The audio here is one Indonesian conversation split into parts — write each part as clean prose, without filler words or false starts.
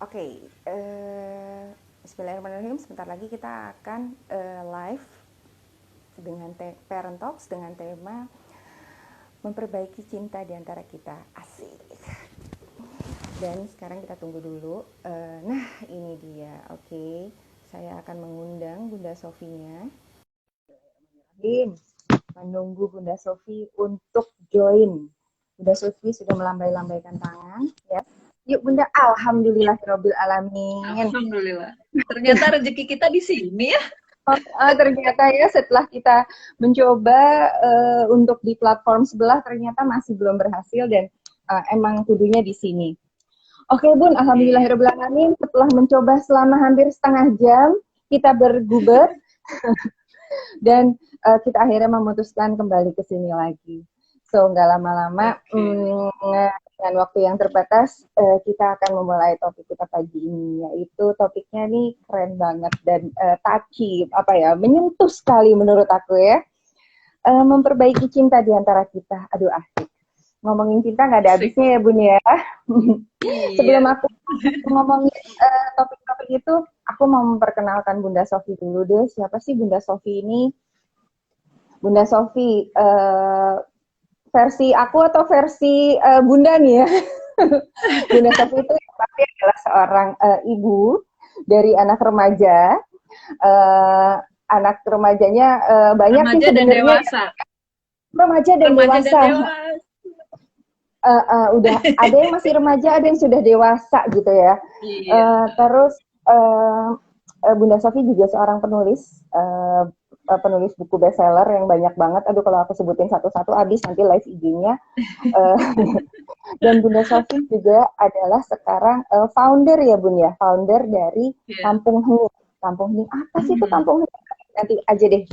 Oke, Bismillahirrahmanirrahim. Sebentar lagi kita akan live dengan Parent Talks dengan tema memperbaiki cinta di antara kita. Asik. Dan sekarang kita tunggu dulu. Nah, ini dia. Oke, saya akan mengundang Bunda Sofinya. Menunggu Bunda Sofi untuk join. Bunda Sofi sudah melambai-lambaikan tangan, ya. Yuk Bunda, alhamdulillahirabbil alamin. Alhamdulillah. Ternyata rezeki kita di sini ya. Ternyata ya setelah kita mencoba untuk di platform sebelah ternyata masih belum berhasil dan emang kudunya di sini. Oke Bun, alhamdulillahirobbilalamin. Setelah mencoba selama hampir setengah jam kita berguber dan kita akhirnya memutuskan kembali ke sini lagi. So nggak lama-lama dengan waktu yang terbatas kita akan memulai topik kita pagi ini, yaitu topiknya nih keren banget dan touchy, menyentuh sekali menurut aku ya. Memperbaiki cinta di antara kita. Aduh asik. Ngomongin cinta nggak ada habisnya ya Bun ya. Sebelum aku ngomongin topik-topik itu, aku mau memperkenalkan Bunda Sofi dulu deh. Siapa sih Bunda Sofi ini? Bunda Sofi, versi aku atau versi Bunda nih ya? Bunda Sofi itu pasti adalah seorang ibu dari anak remaja. Anak remajanya banyak Remaja sih dan sebenarnya. dewasa. Remaja dan dewasa. Udah ada yang masih remaja, ada yang sudah dewasa gitu ya. Iya. Terus Bunda Sofi juga seorang penulis, penulis buku bestseller yang banyak banget. Aduh kalau aku sebutin satu-satu habis nanti live IG-nya. Dan Bunda Sofi juga adalah sekarang founder ya Bun ya, founder dari Iya. Kampung Hening. Kampung Hening apa sih itu Kampung Hening? Nanti aja deh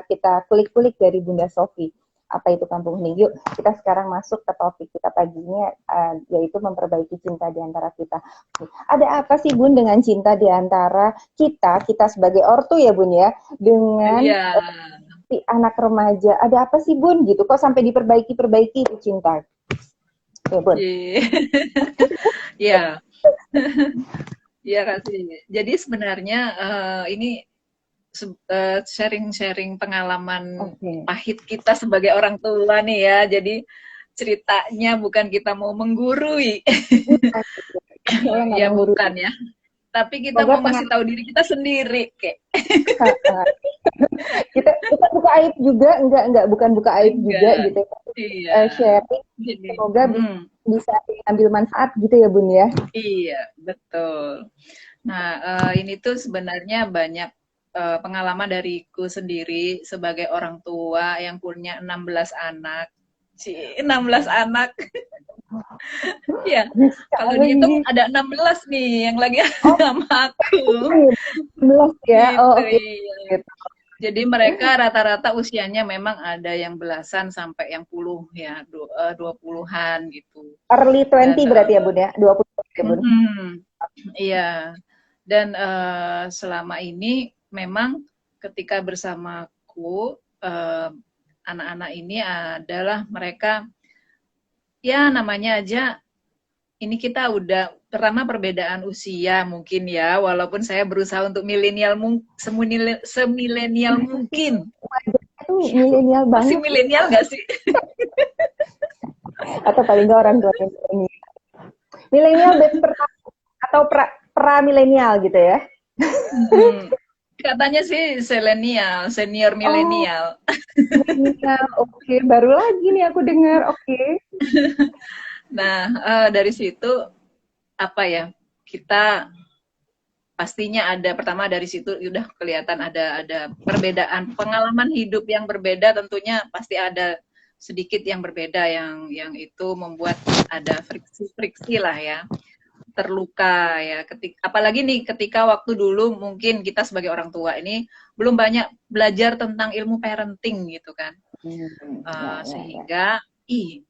kita kulik-kulik dari Bunda Sofi. Apa itu Kampung Hening? Yuk kita sekarang masuk ke topik kita paginya, yaitu memperbaiki cinta di antara kita. Ada apa sih Bun dengan cinta di antara kita sebagai ortu ya Bun ya, dengan Iya. si anak remaja? Ada apa sih Bun gitu? Kok sampai diperbaiki itu cinta? Ya Bun. Iya. Iya kasih. Jadi sebenarnya ini sharing-sharing pengalaman Oke. pahit kita sebagai orang tua nih ya. Jadi ceritanya bukan kita mau menggurui. Saya nggak Ya menggurui. bukan ya. Tapi kita Semoga mau ngasih tahu diri kita sendiri kayak. kita buka aib juga, enggak bukan buka aib juga Enggak. gitu. Iya. Sharing, Jadi, semoga bisa ambil manfaat gitu ya Bun ya. iya, betul. Nah, ini tuh sebenarnya banyak pengalaman dariku sendiri sebagai orang tua yang punya 16 anak. 16 anak. Ya, kalau dihitung Sekali. ada 16 nih yang lagi Oh, sama aku. 11 ya. Oh, Gitu, oke. iya. Gitu. Jadi mereka rata-rata usianya memang ada yang belasan sampai yang puluh ya, 20-an gitu. Early Dan 20 berarti ya Bun ya. 20 ya Bun. iya. Dan selama ini memang ketika bersamaku anak-anak ini adalah mereka ya namanya aja ini kita udah pertama perbedaan usia mungkin ya walaupun saya berusaha untuk semilenial mungkin. Wajahnya tuh milenial Masih banget. milenial gak sih? Atau paling nggak orang tua milenial. Milenial batch pertama atau pra milenial gitu ya. Katanya sih selenial, senior Oh, milenial. milenial. Oke, baru lagi nih aku dengar. Oke. Nah, dari situ apa ya? Kita pastinya ada pertama dari situ udah kelihatan ada perbedaan pengalaman hidup yang berbeda tentunya pasti ada sedikit yang berbeda yang itu membuat ada friksi-friksi lah ya terluka ya apalagi nih ketika waktu dulu mungkin kita sebagai orang tua ini belum banyak belajar tentang ilmu parenting gitu kan. Ya. Sehingga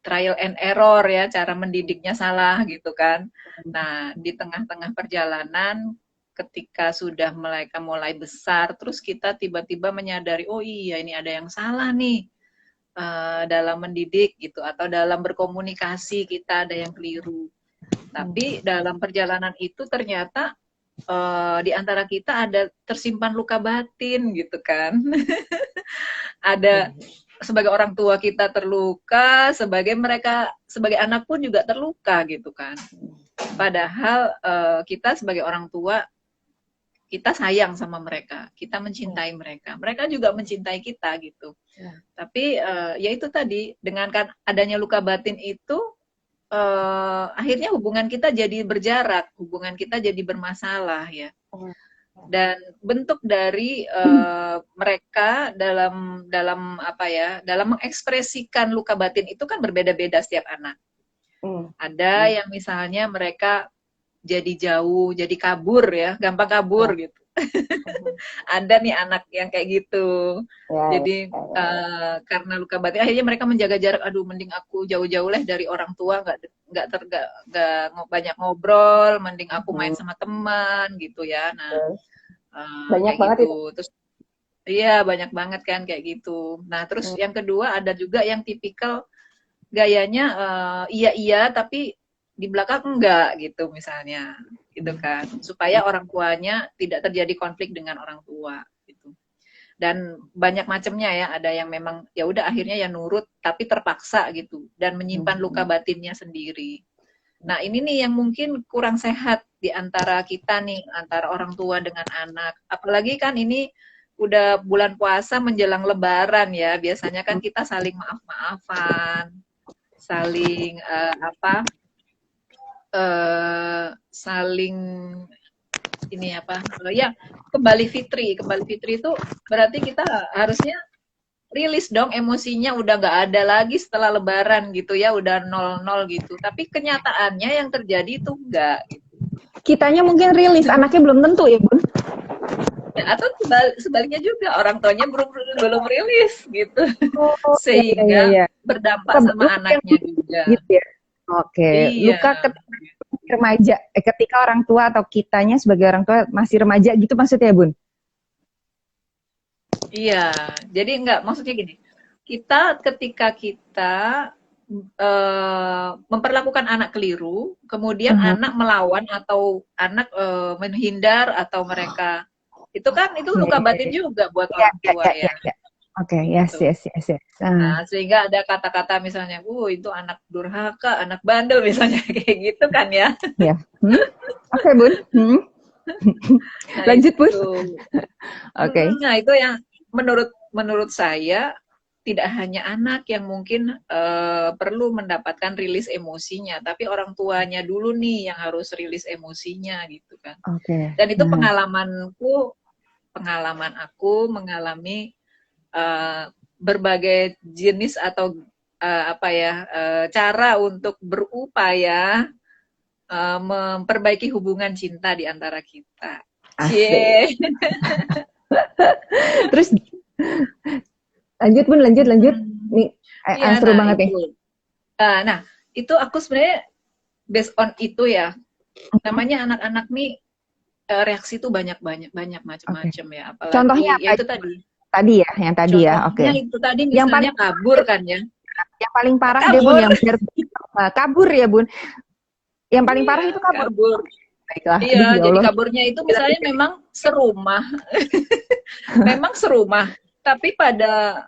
trial and error ya cara mendidiknya salah gitu kan. Nah, di tengah-tengah perjalanan ketika sudah mereka mulai besar terus kita tiba-tiba menyadari oh iya ini ada yang salah nih dalam mendidik gitu atau dalam berkomunikasi kita ada yang keliru. Tapi dalam perjalanan itu ternyata di antara kita ada tersimpan luka batin gitu kan. Ada sebagai orang tua kita terluka, sebagai anak pun juga terluka gitu kan. Padahal kita sebagai orang tua, kita sayang sama mereka, kita mencintai mereka, mereka juga mencintai kita gitu. Tapi ya itu tadi, dengan kan adanya luka batin itu, akhirnya hubungan kita jadi berjarak, hubungan kita jadi bermasalah ya. Dan bentuk dari mereka dalam apa ya, dalam mengekspresikan luka batin itu kan berbeda-beda setiap anak. Ada yang misalnya mereka jadi jauh, jadi kabur ya, gampang kabur gitu. Ada nih anak yang kayak gitu. Jadi karena luka batin, akhirnya mereka menjaga jarak. Aduh, mending aku jauh-jauh lah dari orang tua, nggak banyak ngobrol, mending aku main sama teman gitu ya. Nah, banyak kayak banget gitu. itu. Terus iya banyak banget kan kayak gitu. Nah, terus yang kedua ada juga yang tipikal gayanya iya tapi di belakang enggak gitu misalnya, gitu kan, supaya orang tuanya tidak terjadi konflik dengan orang tua gitu. Dan banyak macamnya ya, ada yang memang ya udah akhirnya ya nurut tapi terpaksa gitu dan menyimpan luka batinnya sendiri. Nah, ini nih yang mungkin kurang sehat di antara kita nih, antara orang tua dengan anak. Apalagi kan ini udah bulan puasa menjelang lebaran ya, biasanya kan kita saling maaf-maafan, saling saling ini apa ya, kembali fitri itu berarti kita harusnya rilis dong emosinya, udah nggak ada lagi setelah lebaran gitu ya, udah 0-0 gitu, tapi kenyataannya yang terjadi itu enggak gitu. Kitanya mungkin rilis, anaknya belum tentu ya Bun Ya, atau sebaliknya juga, orang tuanya belum rilis gitu. Sehingga berdampak sama anaknya juga gitu ya. Iya. Luka remaja, ketika orang tua atau kitanya sebagai orang tua masih remaja gitu maksudnya Bun? Iya, jadi enggak, maksudnya gini, ketika kita memperlakukan anak keliru, kemudian anak melawan atau anak menghindar atau mereka, itu kan itu luka batin juga buat orang tua ya. Yes. Nah, sehingga ada kata-kata misalnya, itu anak durhaka, anak bandel misalnya, kayak gitu kan ya. Oke, Bun. Nah, lanjut Bun. Nah, itu yang menurut saya tidak hanya anak yang mungkin perlu mendapatkan rilis emosinya, tapi orang tuanya dulu nih yang harus rilis emosinya gitu kan. Dan itu pengalaman aku mengalami berbagai jenis atau cara untuk berupaya memperbaiki hubungan cinta di antara kita. Terus lanjut Bun, lanjut. Nih, seru banget nih. Nah, itu aku sebenarnya based on itu ya. Namanya anak-anak nih reaksi itu banyak macam-macam ya. Apalagi contohnya apa? Ya itu tadi. Yang tadi ya. Itu tadi misalnya yang paling kabur kan ya. Yang paling parah deh Bun, yang kabur ya Bun. Yang paling parah itu kabur. Baiklah. Iya, jadi kaburnya itu misalnya memang serumah. Memang serumah, tapi pada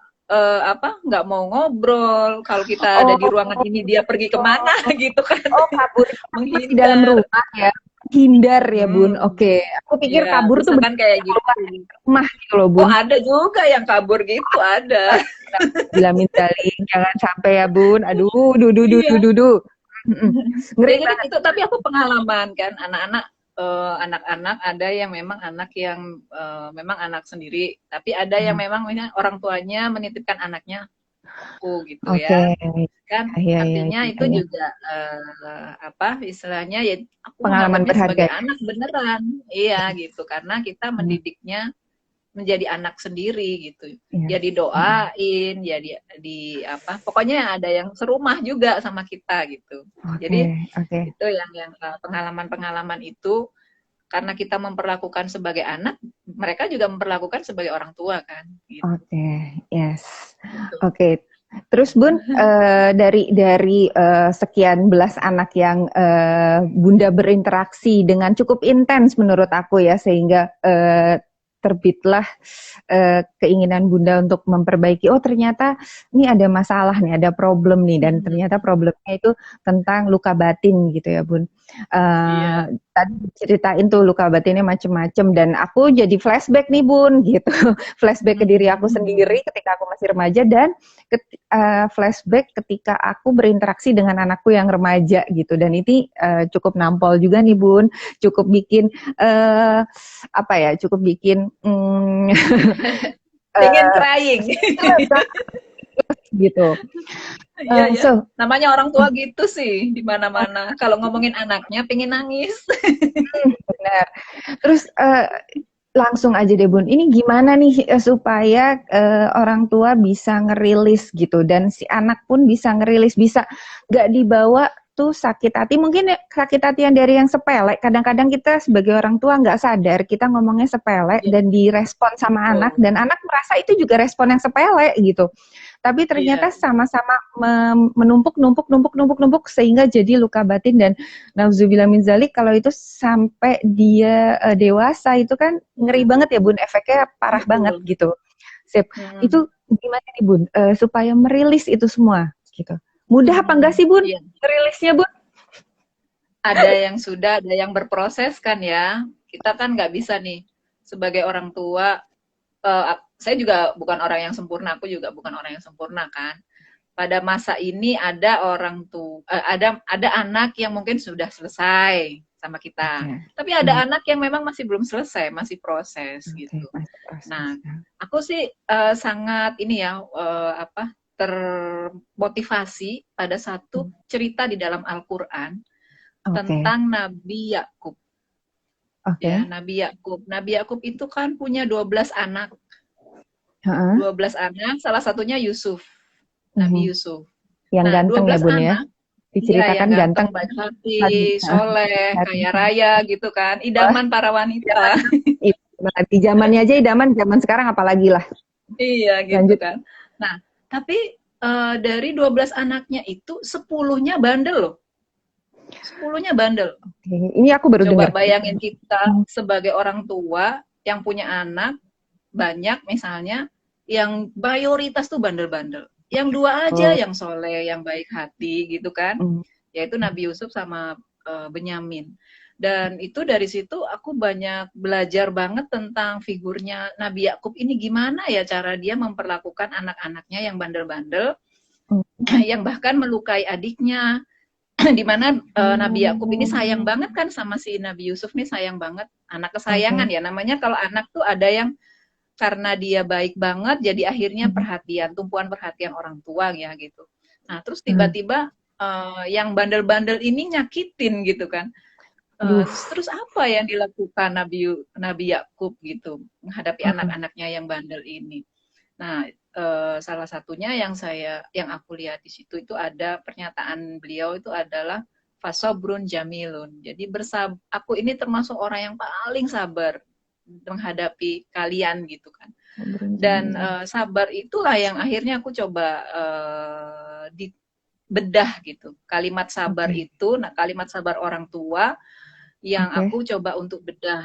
nggak mau ngobrol. Kalau kita ada di ruangan ini, dia pergi kemana gitu kan. Kabur di dalam rumah ya. Hindar ya Bun. Oke. Aku pikir kabur tuh kan kayak gitu. Rumah gitu loh Bun. Ada juga yang kabur gitu, ada. Bilangin darling, jangan sampai ya Bun. Aduh, dudu. Ngeri itu, tapi aku pengalaman kan, anak-anak ada yang memang anak yang memang anak sendiri, tapi ada yang memang orang tuanya menitipkan anaknya aku gitu ya kan, artinya itu juga istilahnya ya aku pengalaman berharga sebagai anak beneran, iya gitu, karena kita mendidiknya menjadi anak sendiri gitu, ya didoain, ya pokoknya ada yang serumah juga sama kita gitu. Jadi itu yang pengalaman itu, karena kita memperlakukan sebagai anak, mereka juga memperlakukan sebagai orang tua kan gitu. Yes. Terus Bun, dari sekian belas anak yang Bunda berinteraksi dengan cukup intens menurut aku ya, sehingga terbitlah keinginan Bunda untuk memperbaiki. Oh ternyata ini ada masalah nih, ada problem nih, dan ternyata problemnya itu tentang luka batin gitu ya Bun. Iya. Tadi ceritain tuh luka batinnya macem-macem, dan aku jadi flashback nih Bun gitu, flashback ke diri aku sendiri ketika aku masih remaja, dan flashback ketika aku berinteraksi dengan anakku yang remaja gitu, dan ini cukup nampol juga nih Bun, cukup bikin apa ya, cukup bikin Pengen crying. gitu. Iya ya. So Namanya orang tua gitu sih di mana-mana. Kalau ngomongin anaknya pengen nangis. benar. Terus langsung aja deh Bun, ini gimana nih supaya orang tua bisa ngerilis gitu, dan si anak pun bisa ngerilis, bisa gak dibawa tuh sakit hati, mungkin sakit hati yang dari yang sepele, kadang-kadang kita sebagai orang tua nggak sadar, kita ngomongnya sepele dan direspon sama anak, dan anak merasa itu juga respon yang sepele gitu. Tapi ternyata sama-sama menumpuk sehingga jadi luka batin, dan nauzubillah min zalik, kalau itu sampai dia dewasa itu kan ngeri banget ya Bun, efeknya parah banget gitu. Sip. Itu gimana nih Bun supaya merilis itu semua gitu? Mudah apa enggak sih Bun merilisnya Bun? Ada yang sudah, ada yang berproses kan ya. Kita kan nggak bisa nih sebagai orang tua. Saya juga bukan orang yang sempurna, aku juga bukan orang yang sempurna kan. Pada masa ini ada orang tua, ada anak yang mungkin sudah selesai sama kita, tapi ada anak yang memang masih belum selesai, masih proses gitu. Nah, aku sih sangat ini ya termotivasi pada satu cerita di dalam Al-Quran tentang Nabi Yakub. Ya, Nabi Yakub. Nabi Yakub itu kan punya 12 anak. 12 anak, salah satunya Yusuf. Nabi Yusuf. Yang ganteng ya Bun ya? Diceritakan yang ganteng, baik hati, soleh, kaya raya gitu kan. Idaman para wanita. Di zamannya aja idaman, zaman sekarang apalagi lah. Iya gitu. Lanjut. Kan. Nah, tapi dari 12 anaknya itu 10-nya bandel loh. 10-nya bandel. Ini aku baru dengar. Coba bayangin kita sebagai orang tua yang punya anak banyak misalnya, yang mayoritas tuh bandel-bandel. Yang 2 aja yang soleh, yang baik hati gitu kan. Yaitu Nabi Yusuf sama Benyamin. Dan itu dari situ aku banyak belajar banget tentang figurnya Nabi Yakub ini, gimana ya cara dia memperlakukan anak-anaknya yang bandel-bandel, yang bahkan melukai adiknya, di mana Nabi Yakub ini sayang banget kan sama si Nabi Yusuf nih, sayang banget, anak kesayangan ya namanya. Kalau anak tuh ada yang karena dia baik banget jadi akhirnya perhatian, tumpuan perhatian orang tua ya gitu. Nah terus tiba-tiba yang bandel-bandel ini nyakitin gitu kan. Terus apa yang dilakukan Nabi Yakub gitu menghadapi anak-anaknya yang bandel ini? Nah, salah satunya yang aku lihat di situ itu ada pernyataan beliau itu adalah fasobrun jamilun. Jadi aku ini termasuk orang yang paling sabar menghadapi kalian gitu kan. Dan sabar itulah yang akhirnya aku coba dibedah gitu. Kalimat sabar itu, nah kalimat sabar orang tua yang aku coba untuk bedah,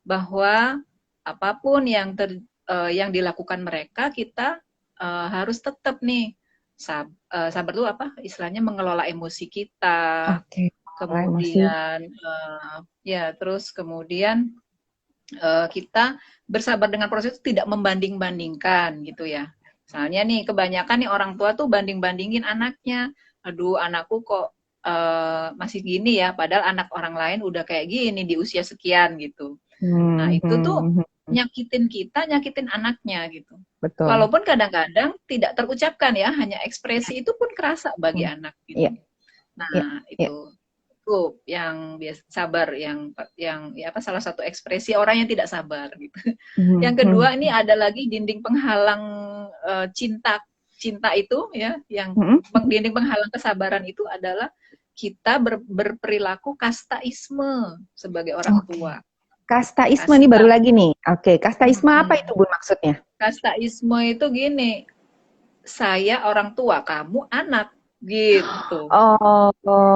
bahwa apapun yang dilakukan mereka, kita harus tetap nih sabar itu apa istilahnya, mengelola emosi kita. Kemudian terus kemudian kita bersabar dengan proses itu, tidak membanding-bandingkan gitu ya. Misalnya nih kebanyakan nih orang tua tuh banding-bandingin anaknya, aduh anakku kok masih gini ya, padahal anak orang lain udah kayak gini di usia sekian gitu. Nah itu tuh nyakitin kita, nyakitin anaknya gitu. Betul. Walaupun kadang-kadang tidak terucapkan ya, hanya ekspresi itu pun kerasa bagi anak gitu. Nah itu yang biasa sabar, yang ya apa, salah satu ekspresi orang yang tidak sabar gitu. Yang kedua ini ada lagi dinding penghalang cinta itu ya, yang dinding penghalang kesabaran itu adalah kita berperilaku kastaisme sebagai orang tua. Kastaisme nih baru lagi nih. Kastaisme apa itu Bun maksudnya? Kastaisme itu gini, saya orang tua, kamu anak gitu. Oh,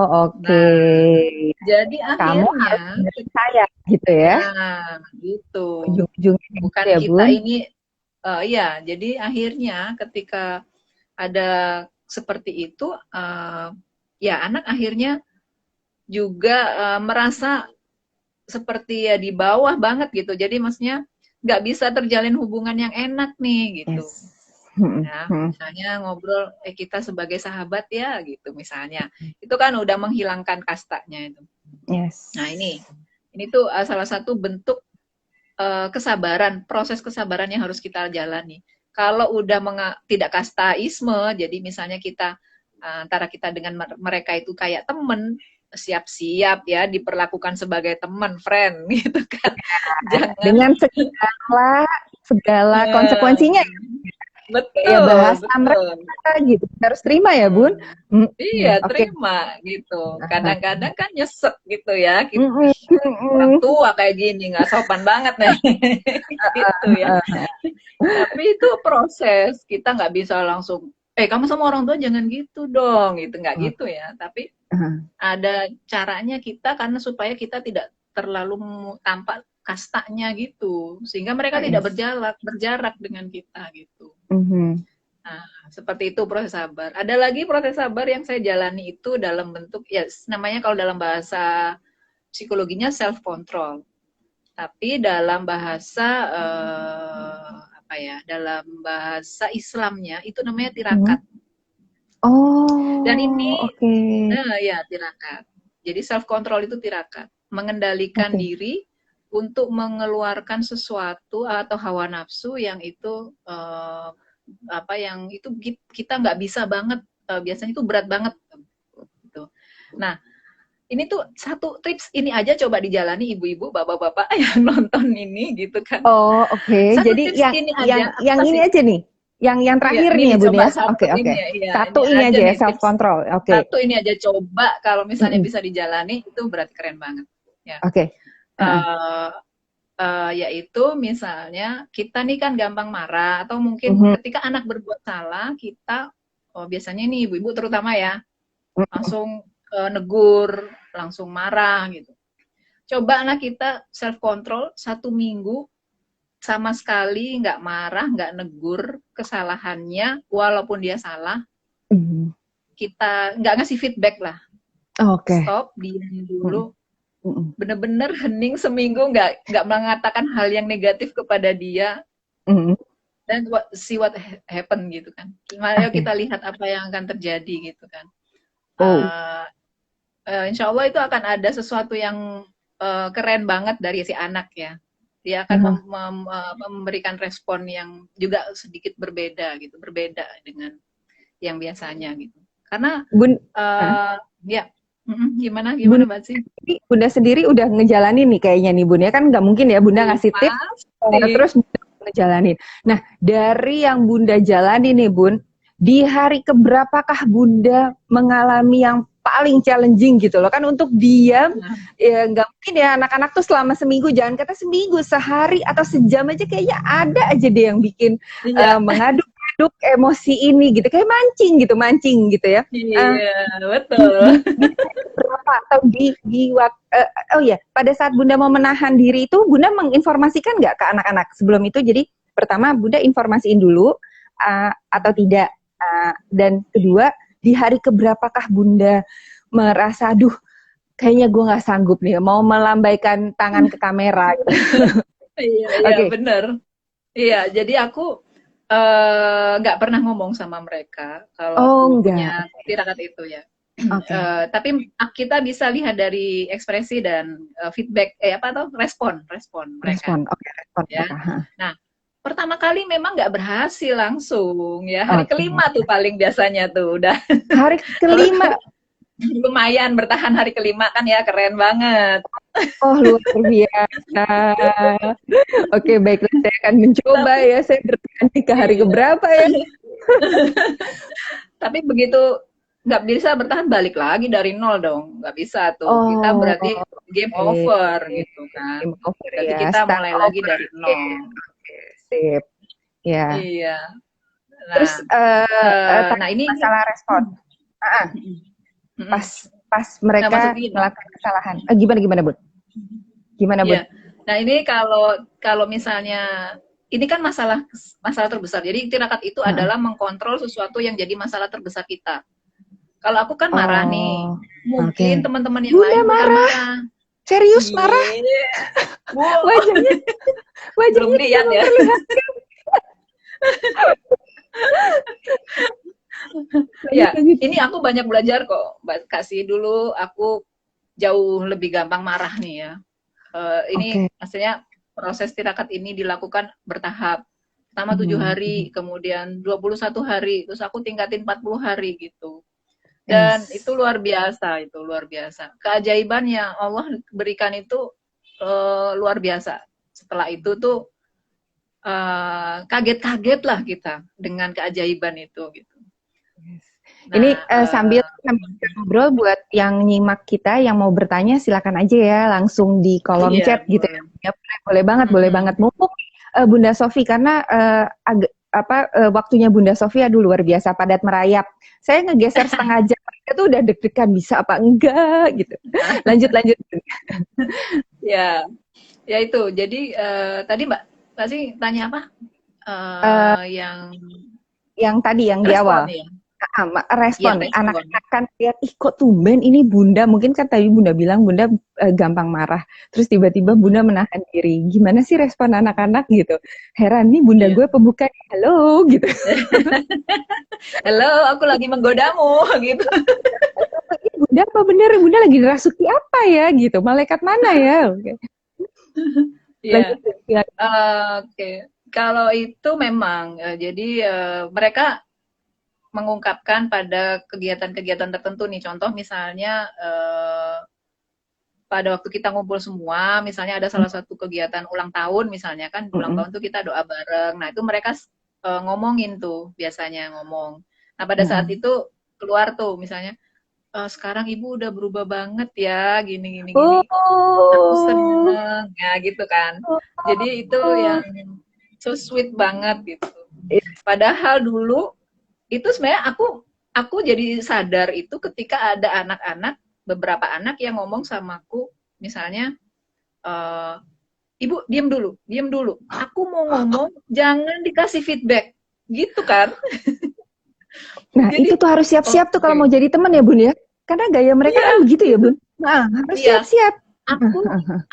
oke. Nah, jadi Kamu harus akhirnya dengerin saya gitu ya. nah, gitu. Ujung-ujungnya gitu Bukan ya, kita Bun. ini ya, jadi akhirnya ketika ada seperti itu ya anak akhirnya juga merasa seperti ya di bawah banget gitu. Jadi maksudnya nggak bisa terjalin hubungan yang enak nih gitu. Yes. Hmm, Ya, hmm. misalnya ngobrol kita sebagai sahabat ya gitu misalnya. Itu kan udah menghilangkan kastanya itu. Yes. Nah, ini tuh salah satu bentuk kesabaran, proses kesabaran yang harus kita jalani. Kalau udah tidak kastaisme, jadi misalnya kita antara kita dengan mereka itu kayak temen, siap-siap ya diperlakukan sebagai teman, friend gitu kan. Jangan Dengan segala konsekuensinya ya, betul, bahasa betul. mereka gitu. Harus terima ya, Bun. Iya, Oke. terima gitu. Kadang-kadang kan nyesek gitu ya. Orang Mm-mm. tua kayak gini nggak sopan banget nih gitu ya. Tapi itu proses, kita nggak bisa langsung, kamu sama orang tua jangan gitu dong, gitu nggak gitu ya. Tapi ada caranya kita karena supaya kita tidak terlalu tampak kastanya gitu, sehingga mereka tidak Yes. berjarak dengan kita gitu. Mhm. Nah, seperti itu proses sabar. Ada lagi proses sabar yang saya jalani itu dalam bentuk ya namanya kalau dalam bahasa psikologinya self control. Tapi dalam bahasa apa ya? Dalam bahasa Islamnya itu namanya tirakat. Dan Oh, ini oke. ya tirakat. Jadi self control itu tirakat, mengendalikan Oke. diri untuk mengeluarkan sesuatu atau hawa nafsu yang itu apa yang itu kita nggak bisa banget, biasanya itu berat banget gitu. Nah, ini tuh satu tips ini aja coba dijalani ibu-ibu, bapak-bapak yang nonton ini gitu kan. Oh, oke. Satu Jadi tips ini aja yang apa ini sih? aja nih. Yang Iya, terakhir nih ini ya, Bun coba ya. satu Oke, oke. ini ya, iya Satu ini ini aja aja ya, nih self tips. control. Oke. Satu ini aja coba kalau misalnya Mm-mm. bisa dijalani itu berarti keren banget. Ya. Oke. Heeh. Uh, yaitu misalnya kita nih kan gampang marah atau mungkin Mhm. ketika anak berbuat salah kita biasanya nih ibu-ibu terutama ya langsung negur, langsung marah gitu. Cobalah kita self control 1 minggu sama sekali nggak marah, nggak negur kesalahannya, walaupun dia salah, Mhm. kita nggak ngasih feedback lah. Oke. Stop, diam Mhm. dulu, Mhm. bener-bener hening seminggu, nggak mengatakan hal yang negatif kepada dia, Mhm. dan see what happen gitu kan. Ayo Oke. kita lihat apa yang akan terjadi gitu kan. Oh. Insya Allah itu akan ada sesuatu yang keren banget dari si anak ya. Dia akan Heeh. memberikan respon yang juga sedikit berbeda gitu, berbeda dengan yang biasanya gitu. Karena Bun, ya gimana Bun, Mbak sih? Bunda sendiri udah ngejalanin nih kayaknya nih, Bun ya, kan nggak mungkin ya Bunda ngasih tips Pasti. terus Bunda ngejalanin. Nah, dari yang Bunda jalani nih, Bun, di hari keberapakah Bunda mengalami yang paling challenging gitu loh, kan untuk diam ya nggak mungkin ya, anak-anak tuh selama seminggu, jangan kata seminggu, sehari atau sejam aja kayaknya ada aja deh yang bikin Iya. mengaduk-aduk emosi ini gitu, kayak mancing gitu ya. Iya, Di, betul. di berapa atau oh ya, pada saat Bunda mau menahan diri itu Bunda menginformasikan nggak ke anak-anak sebelum itu? Jadi pertama Bunda informasiin dulu atau tidak, dan kedua di hari keberapakah Bunda merasa aduh kayaknya gue nggak sanggup nih mau melambaikan tangan ke kamera gitu. Iya, Oke. bener. Iya, jadi aku nggak pernah ngomong sama mereka kalau aku Enggak. punya tirakat itu ya. Oke. Tapi kita bisa lihat dari ekspresi dan feedback, respon mereka. Oke, respon Ya. mereka. Nah, pertama kali memang nggak berhasil langsung ya. Hari Oke. kelima tuh paling biasanya tuh udah. Hari kelima. Lumayan bertahan hari kelima kan ya, keren banget. Oh, luar biasa. Oke, baiklah, saya akan mencoba Tapi, ya. Saya bertahan ke hari iya. keberapa ya? Tapi begitu nggak bisa bertahan, balik lagi dari nol dong. Nggak bisa tuh. Kita Oh, berarti game oke. over gitu kan. Game over Berarti ya. kita Start mulai lagi over. dari Oke, nol. sip. Ya. Iya. Terus Nah, tadi nah ini masalah respon. Ah, mm-mm. pas Nah mereka maksud gini, melakukan kesalahan. Gimana Bun? Gimana Bun? iya. Nah ini kalau misalnya ini kan masalah masalah terbesar. Jadi tirakat itu Heeh. adalah mengkontrol sesuatu yang jadi masalah terbesar kita. Kalau aku kan marah nih, Oh, oke. mungkin teman-teman yang Bunda lain bukan marah, marah. serius marah. Iya, Bu, Wajahnya, belum wajahnya tidak lihat ya. memperlihatkan. Ya, Lanjut. ini aku banyak belajar kok. Kasih dulu aku jauh lebih gampang marah nih ya. Ini Oke. maksudnya proses tirakat ini dilakukan bertahap. Pertama 7 hari, kemudian 21 hari, terus aku tingkatin 40 hari gitu. Dan Yes. itu luar biasa, itu luar biasa. Keajaiban yang Allah berikan itu luar biasa. Setelah itu tuh kaget-kaget lah kita dengan keajaiban itu gitu. Ini Nah, sambil kita ngobrol, buat yang nyimak kita yang mau bertanya silakan aja ya langsung di kolom iya chat gitu boleh. ya. Boleh banget, boleh banget. Mumpung Bunda Sofi, karena waktunya Bunda Sofi aduh luar biasa padat merayap. Saya ngegeser setengah jam, mereka tuh udah deg-degan bisa apa enggak gitu. Lanjut. Ya, ya itu. Jadi tadi Mbak sih tanya apa? Eh, Yang yang tadi yang di respon awal. ya. Iya, Respon respon. anak-anak kan lihat, ih kok tumben ini Bunda, mungkin kan tadi Bunda bilang Bunda gampang marah, terus tiba-tiba Bunda menahan diri. Gimana sih respon anak-anak gitu? Heran nih Bunda Iya. gue pembuka, halo gitu. Halo, aku lagi menggodamu gitu. Ini Bunda apa bener? Bunda lagi dirasuki apa ya gitu? Malaikat mana ya? Oke. Iya. Lanjut. Silakan. Oke. Kalau itu memang jadi mereka mengungkapkan pada kegiatan-kegiatan tertentu nih. Contoh misalnya pada waktu kita ngumpul semua, misalnya ada salah satu kegiatan ulang tahun misalnya kan, ulang Mm-mm. tahun tuh kita doa bareng. Nah, itu mereka ngomongin tuh biasanya ngomong. Nah, pada saat Mm-mm. itu keluar tuh misalnya sekarang ibu udah berubah banget ya, gini gini gini. Aku Oh, seneng, ya gitu kan. Jadi itu oh. yang so sweet banget gitu. Iya. Padahal dulu itu sebenarnya aku jadi sadar itu ketika ada anak-anak, beberapa anak yang ngomong sama aku, misalnya, ibu diem dulu, aku mau ngomong, jangan dikasih feedback, gitu kan? Nah, itu Jadi, tuh harus siap-siap tuh kalau oke, mau jadi teman ya, Bun ya. Karena gaya mereka iya, kan begitu ya, gitu, Bun. Nah, harus iya. siap-siap. Aku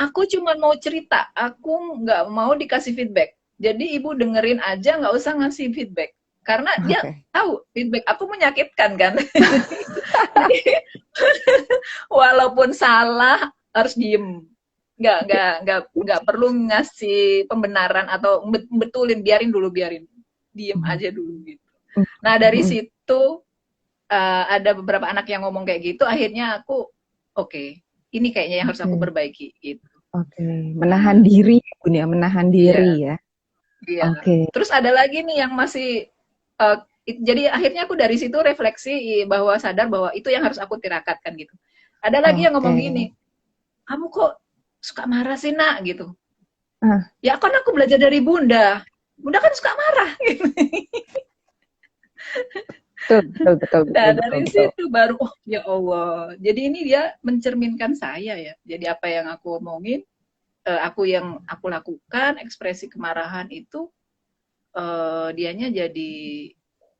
aku cuma mau cerita, aku nggak mau dikasih feedback. Jadi ibu dengerin aja, nggak usah ngasih feedback. Karena dia Oke. tahu feedback aku menyakitkan kan. Jadi walaupun salah harus diem. Nggak perlu ngasih pembenaran atau betulin, biarin. Diem aja dulu gitu. Nah dari situ ada beberapa anak yang ngomong kayak gitu, akhirnya aku oke, ini kayaknya yang harus aku Oke. perbaiki gitu. Oke. Menahan diri, Bun ya, menahan Iya, diri ya. iya. Oke. Terus ada lagi nih yang masih jadi akhirnya aku dari situ refleksi bahwa sadar bahwa itu yang harus aku tirakatkan gitu. Ada lagi yang Oke. ngomong gini, kamu kok suka marah sih nak gitu. Ah, Ya kan aku belajar dari bunda. Bunda kan suka marah. Gitu. Nah dari betul. situ baru oh ya Allah. Jadi ini dia mencerminkan saya ya. Jadi apa yang aku omongin, aku yang aku lakukan, ekspresi kemarahan itu dianya jadi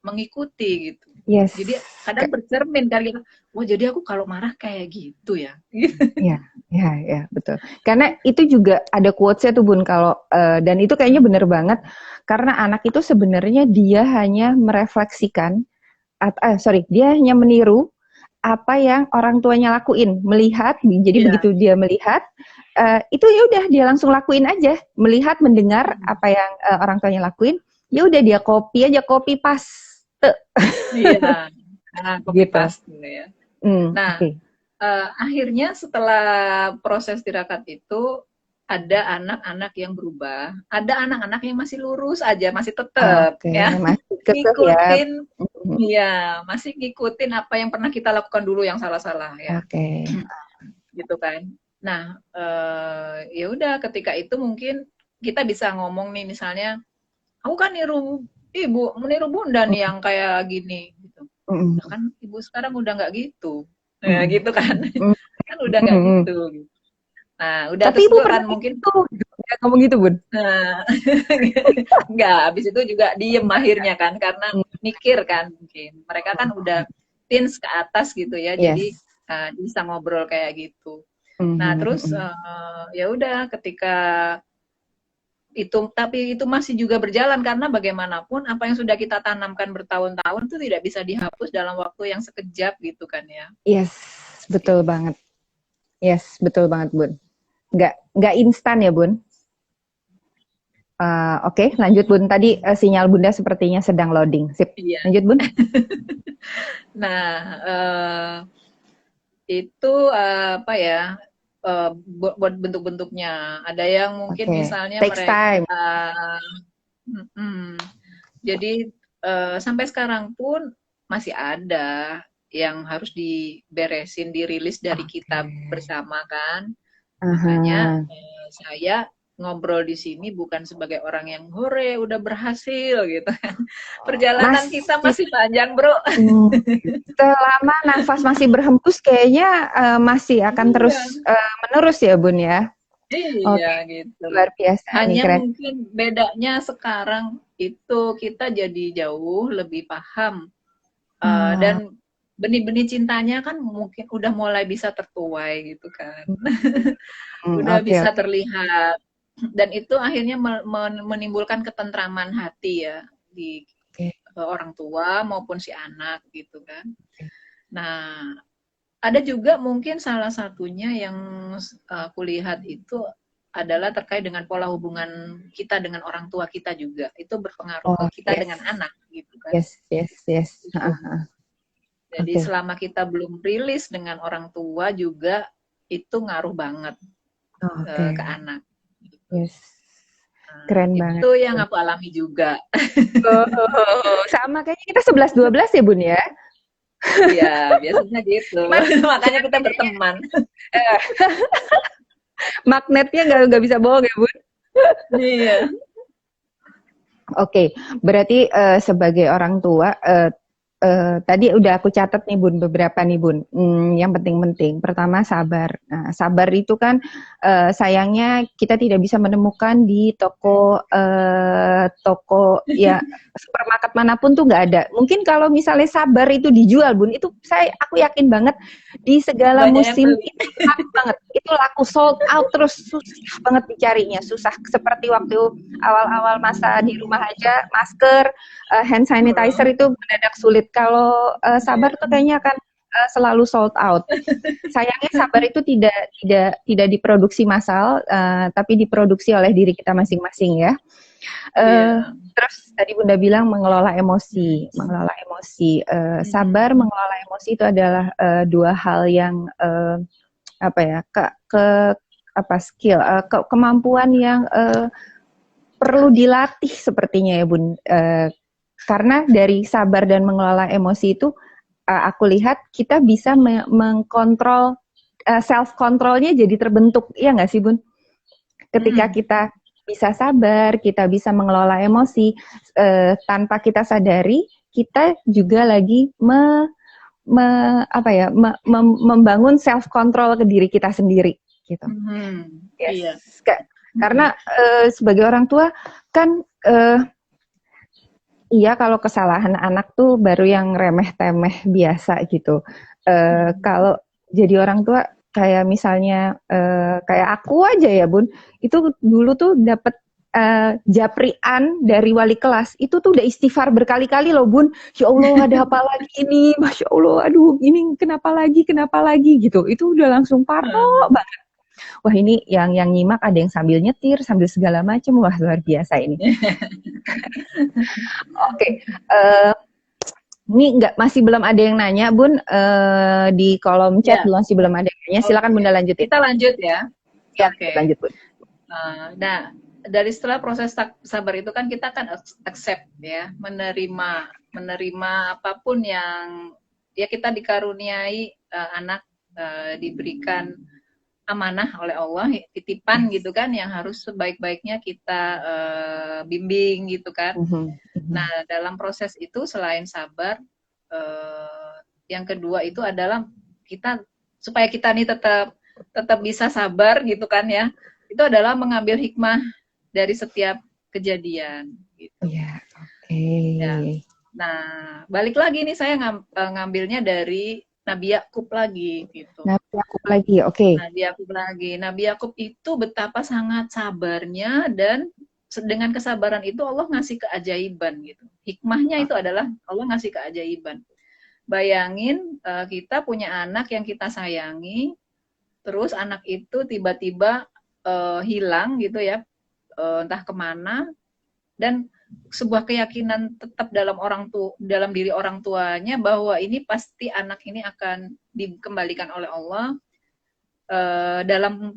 mengikuti gitu. Yes. Jadi kadang bercermin kan gitu. Wah jadi aku kalau marah kayak gitu ya. Ya, betul. Karena itu juga ada quotes-nya tuh Bun, kalau dan itu kayaknya bener banget, karena anak itu sebenarnya dia hanya merefleksikan, dia hanya meniru apa yang orang tuanya lakuin, melihat. Jadi Iya. begitu dia melihat, itu ya udah dia langsung lakuin aja, melihat, mendengar apa yang orang tuanya lakuin, ya udah dia copy paste. Iya. Nah, copy Gitu. paste gitu ya. Nah, Okay. Akhirnya setelah proses tirakat itu ada anak-anak yang berubah, ada anak-anak yang masih lurus aja, masih tetap Oke, ya masih kekeh ya. ngikutin, ya masih ngikutin apa yang pernah kita lakukan dulu yang salah-salah ya, Oke. gitu kan. Nah, ya udah ketika itu mungkin kita bisa ngomong nih misalnya, aku kan niru ibu meniru bunda nih yang kayak gini gitu. Mm. Nah, kan ibu sekarang udah nggak gitu, ya Mm. gitu kan. Mm. Kan udah nggak Mm. gitu. Nah, udah Tapi terus ibu itu pernah kan mungkin, gitu, nggak ngomong gitu bun? nah, nggak, habis itu juga diem akhirnya kan, karena Mm. mikir kan mungkin. Mereka kan udah teens ke atas gitu ya, jadi Yes. bisa ngobrol kayak gitu. Nah, Mm. terus Mm. ya udah ketika itu, tapi itu masih juga berjalan karena bagaimanapun apa yang sudah kita tanamkan bertahun-tahun itu tidak bisa dihapus dalam waktu yang sekejap gitu kan ya. Yes, betul banget. Yes, betul banget bun. Nggak instan ya bun. Oke, lanjut bun. Tadi sinyal bunda sepertinya sedang loading. Sip, Iya. lanjut bun. Nah, itu apa ya, buat bentuk-bentuknya. Ada yang mungkin Oke, misalnya takes time. mereka, jadi sampai sekarang pun masih ada yang harus diberesin, dirilis dari kita bersama kan. Makanya Aha. saya ngobrol di sini bukan sebagai orang yang hore udah berhasil gitu kan. Perjalanan kita Masih, masih panjang, Bro. selama nafas masih berhembus, kayaknya masih akan terus Iya. menerus ya bun ya. Iya Oke, gitu. luar biasa nih, Hanya keren. mungkin bedanya sekarang itu kita jadi jauh lebih paham, Ah, dan benih-benih cintanya kan mungkin udah mulai bisa tertuai gitu kan. Udah oke, bisa oke. terlihat, dan itu akhirnya menimbulkan ketentraman hati ya di orang tua maupun si anak gitu kan. Nah, ada juga mungkin salah satunya yang aku lihat itu adalah terkait dengan pola hubungan kita dengan orang tua kita juga. Itu berpengaruh ke Oh, kita yes, dengan anak gitu kan. yes, yes, yes. Itu. Jadi Oke, selama kita belum rilis dengan orang tua juga itu ngaruh banget oke, ke anak. Gitu. yes, Nah, keren banget. itu yang aku alami juga. Oh, sama kayaknya kita 11-12 ya bun ya. Iya, biasanya gitu. Cuman, Makanya cuman kita bedanya berteman. magnetnya nggak bisa bohong ya bun. Iya. Oke, berarti sebagai orang tua, tadi udah aku catat nih bun, beberapa nih bun. Yang penting-penting. Pertama sabar. Nah, sabar itu kan sayangnya kita tidak bisa menemukan di toko ya supermarket manapun tuh nggak ada. Mungkin kalau misalnya sabar itu dijual bun, itu aku yakin banget di segala Banyak yang musim beli. itu laku banget. Itu laku sold out terus, susah banget dicarinya, susah seperti waktu awal-awal masa di rumah aja, masker, hand sanitizer itu mendadak sulit. Kalau sabar tuh kayaknya akan selalu sold out. Sayangnya sabar itu tidak diproduksi massal, tapi diproduksi oleh diri kita masing-masing ya. Iya. Terus tadi Bunda bilang mengelola emosi, sabar mengelola emosi itu adalah dua hal yang apa ya, skill, kemampuan yang perlu dilatih sepertinya ya Bun. Karena dari sabar dan mengelola emosi itu aku lihat kita bisa mengkontrol, self controlnya jadi terbentuk, ya nggak sih Bun? Ketika kita bisa sabar, kita bisa mengelola emosi, tanpa kita sadari kita juga lagi membangun self control ke diri kita sendiri gitu. Yes. Iya. Karena sebagai orang tua kan iya, kalau kesalahan anak tuh baru yang remeh-temeh biasa gitu. Kalau jadi orang tua kayak misalnya kayak aku aja ya Bun, itu dulu tuh dapat japrian dari wali kelas, itu tuh udah istighfar berkali-kali loh Bun. Ya Allah, ada apa lagi ini? Masya Allah, aduh ini kenapa lagi gitu. Itu udah langsung parno banget. Wah ini yang nyimak ada yang sambil nyetir, sambil segala macam, wah luar biasa ini. Oke, ini masih belum ada yang nanya Bun, di kolom chat masih belum ada yang nanya. Silakan Bunda lanjutin. Kita lanjut ya. Ya, lanjut Bun. Nah, dari setelah proses sabar itu kan kita kan accept ya, menerima apapun yang ya kita dikaruniai, anak diberikan amanah oleh Allah, titipan gitu kan, yang harus sebaik-baiknya kita bimbing gitu kan. Nah, dalam proses itu selain sabar, yang kedua itu adalah kita supaya kita nih tetap bisa sabar gitu kan ya. Itu adalah mengambil hikmah dari setiap kejadian gitu. Iya, oke. Ya. Nah, balik lagi nih saya ngambilnya dari Nabi Yakub lagi gitu. Nabi Yakub lagi, oke. Nabi Yakub itu betapa sangat sabarnya, dan dengan kesabaran itu Allah ngasih keajaiban gitu. Hikmahnya itu adalah Allah ngasih keajaiban. Bayangin kita punya anak yang kita sayangi, terus anak itu tiba-tiba hilang gitu ya, entah kemana, dan sebuah keyakinan tetap dalam diri orang tuanya bahwa ini pasti anak ini akan dikembalikan oleh Allah dalam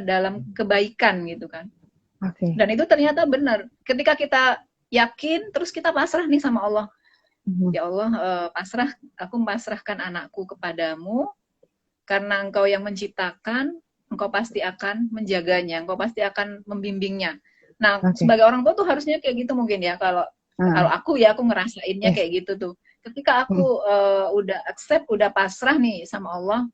dalam kebaikan gitu kan. Okay. Dan itu ternyata benar. Ketika kita yakin, terus kita pasrah nih sama Allah. Ya Allah, aku pasrahkan anakku kepadamu, karena Engkau yang menciptakan, Engkau pasti akan menjaganya, Engkau pasti akan membimbingnya. Nah, sebagai orang tua tuh harusnya kayak gitu mungkin ya. Kalau aku ngerasainnya kayak gitu tuh. Ketika aku udah accept, udah pasrah nih sama Allah,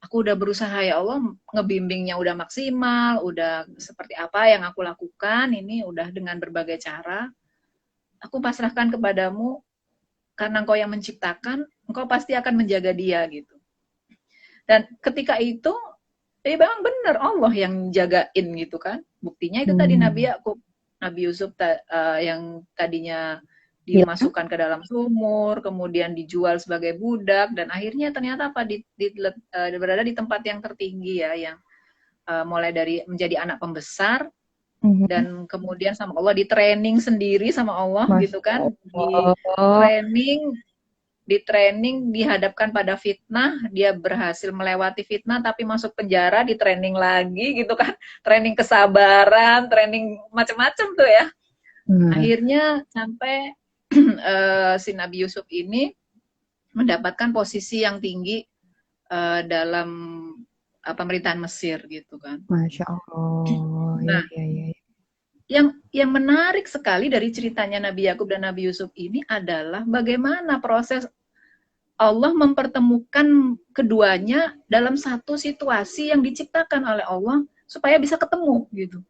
aku udah berusaha, ya Allah, ngebimbingnya udah maksimal, udah seperti apa yang aku lakukan, ini udah dengan berbagai cara. Aku pasrahkan kepadamu, karena Engkau yang menciptakan, Engkau pasti akan menjaga dia gitu. Dan ketika itu, memang benar Allah yang jagain gitu kan. Buktinya itu tadi Nabi Yakub, Nabi Yusuf yang tadinya dimasukkan ke dalam sumur, kemudian dijual sebagai budak, dan akhirnya ternyata berada di tempat yang tertinggi ya, yang mulai dari menjadi anak pembesar, dan kemudian sama Allah di training sendiri sama Allah gitu kan, di training dihadapkan pada fitnah, dia berhasil melewati fitnah tapi masuk penjara, di training lagi gitu kan, training kesabaran, training macam-macam tuh ya. Akhirnya sampai si Nabi Yusuf ini mendapatkan posisi yang tinggi dalam pemerintahan Mesir gitu kan. Masya Allah. Nah, yang menarik sekali dari ceritanya Nabi Yakub dan Nabi Yusuf ini adalah bagaimana proses Allah mempertemukan keduanya dalam satu situasi yang diciptakan oleh Allah supaya bisa ketemu gitu.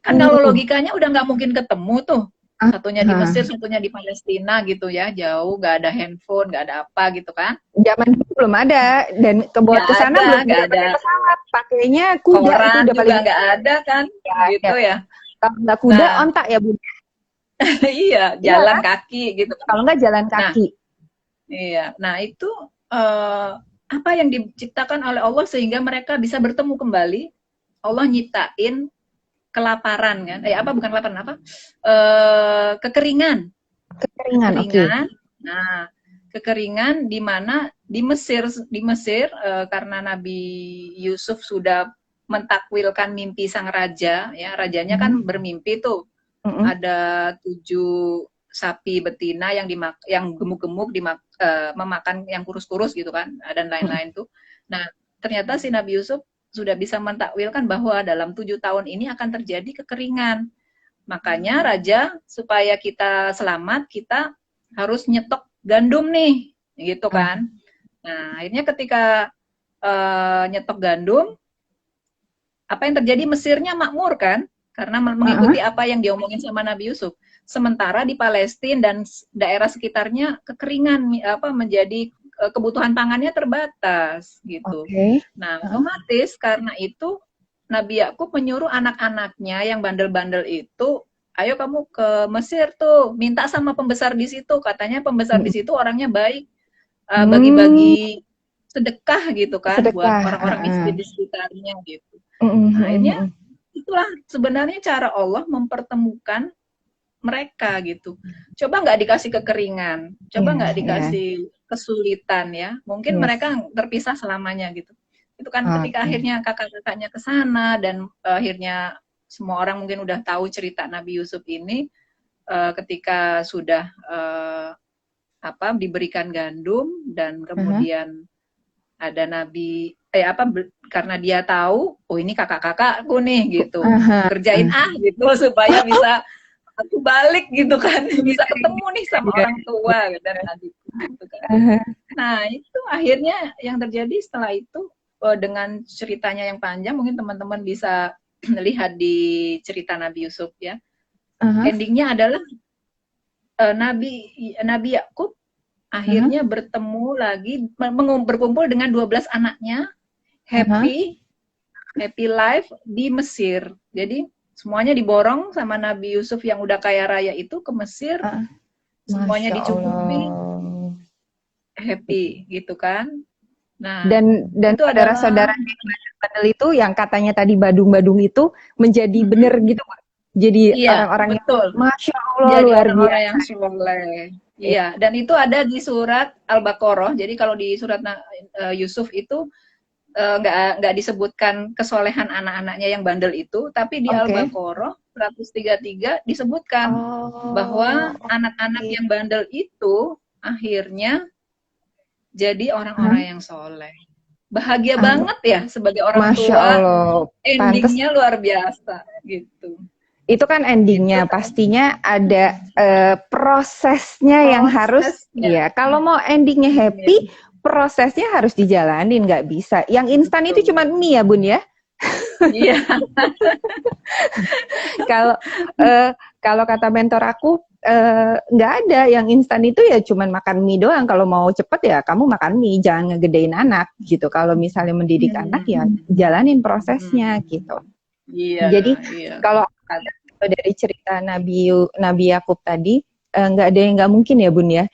Kan kalau logikanya udah nggak mungkin ketemu tuh. Satunya di Mesir, satunya di Palestina gitu ya, jauh, nggak ada handphone, nggak ada apa gitu kan. Zaman itu belum ada, dan kebuat ke sana belum ada pesawat, pakainya kuda. Orang itu udah paling nggak ada kan, gitu ya. Kalau nggak kuda, ontak ya Bu. Iya, jalan kaki gitu. Kalau nggak jalan kaki. Iya, nah itu apa yang diciptakan oleh Allah sehingga mereka bisa bertemu kembali. Allah nyiptain kelaparan kan? Bukan kelaparan, kekeringan. Kekeringan. Nah, kekeringan di mana di Mesir karena Nabi Yusuf sudah mentakwilkan mimpi sang raja, ya rajanya kan bermimpi tuh ada 7 sapi betina yang gemuk-gemuk memakan yang kurus-kurus gitu kan, dan lain-lain tuh. Nah, ternyata si Nabi Yusuf sudah bisa mentakwilkan bahwa dalam 7 tahun ini akan terjadi kekeringan. Makanya raja, supaya kita selamat, kita harus nyetok gandum nih, gitu kan. Nah, akhirnya ketika nyetok gandum, apa yang terjadi? Mesirnya makmur kan, karena mengikuti apa yang diomongin sama Nabi Yusuf. Sementara di Palestina dan daerah sekitarnya kekeringan, menjadi kebutuhan pangannya terbatas gitu. Nah, otomatis karena itu Nabi Yakub menyuruh anak-anaknya yang bandel-bandel itu, ayo kamu ke Mesir tuh, minta sama pembesar di situ. Katanya pembesar di situ orangnya baik, bagi-bagi sedekah gitu kan, buat orang-orang miskin di sekitarnya gitu. Nah, akhirnya itulah sebenarnya cara Allah mempertemukan mereka gitu. Coba nggak dikasih kekeringan, coba nggak dikasih kesulitan ya, mungkin mereka terpisah selamanya gitu. Itu kan ketika akhirnya kakak-kakaknya ke sana, dan akhirnya semua orang mungkin udah tahu cerita Nabi Yusuf ini, ketika sudah diberikan gandum, dan kemudian ada Nabi karena dia tahu, oh ini kakak-kakakku nih gitu, Aha. kerjain gitu supaya bisa aku balik gitu kan, bisa ketemu nih sama orang tua dan adikku gitu kan. Aha. Nah itu akhirnya yang terjadi setelah itu, dengan ceritanya yang panjang mungkin teman-teman bisa lihat di cerita Nabi Yusuf ya. Aha. Endingnya adalah Nabi Yakub akhirnya bertemu lagi, berkumpul dengan 12 anaknya, happy life di Mesir. Jadi semuanya diborong sama Nabi Yusuf yang udah kaya raya itu ke Mesir, semuanya dicukupi, happy gitu kan. Nah, dan itu saudara-saudara yang bandel itu yang katanya tadi badung-badung itu menjadi bener gitu, jadi orang-orang yang Masya Allah jadi luar orang-orang biasa yang soleh. Iya, dan itu ada di surat Al-Baqarah. Jadi kalau di surat Yusuf itu nggak disebutkan kesolehan anak-anaknya yang bandel itu, tapi di Al-Baqarah 133 disebutkan bahwa anak-anak yang bandel itu akhirnya jadi orang-orang yang soleh. Bahagia banget ya sebagai orang Masya tua. Allah. Endingnya luar biasa gitu. Itu kan endingnya, gitu, pastinya ada prosesnya yang harus, ya kalau mau endingnya happy, prosesnya harus dijalanin, nggak bisa. Yang instan itu cuma mie ya Bun ya? Iya. Kalau kata mentor aku, nggak ada yang instan itu ya cuman makan mie doang. Kalau mau cepet ya kamu makan mie, jangan ngegedein anak gitu. Kalau misalnya mendidik anak ya jalanin prosesnya gitu. Iya. Jadi kalau dari cerita Nabi Yakub tadi, nggak ada yang nggak mungkin ya Bun ya,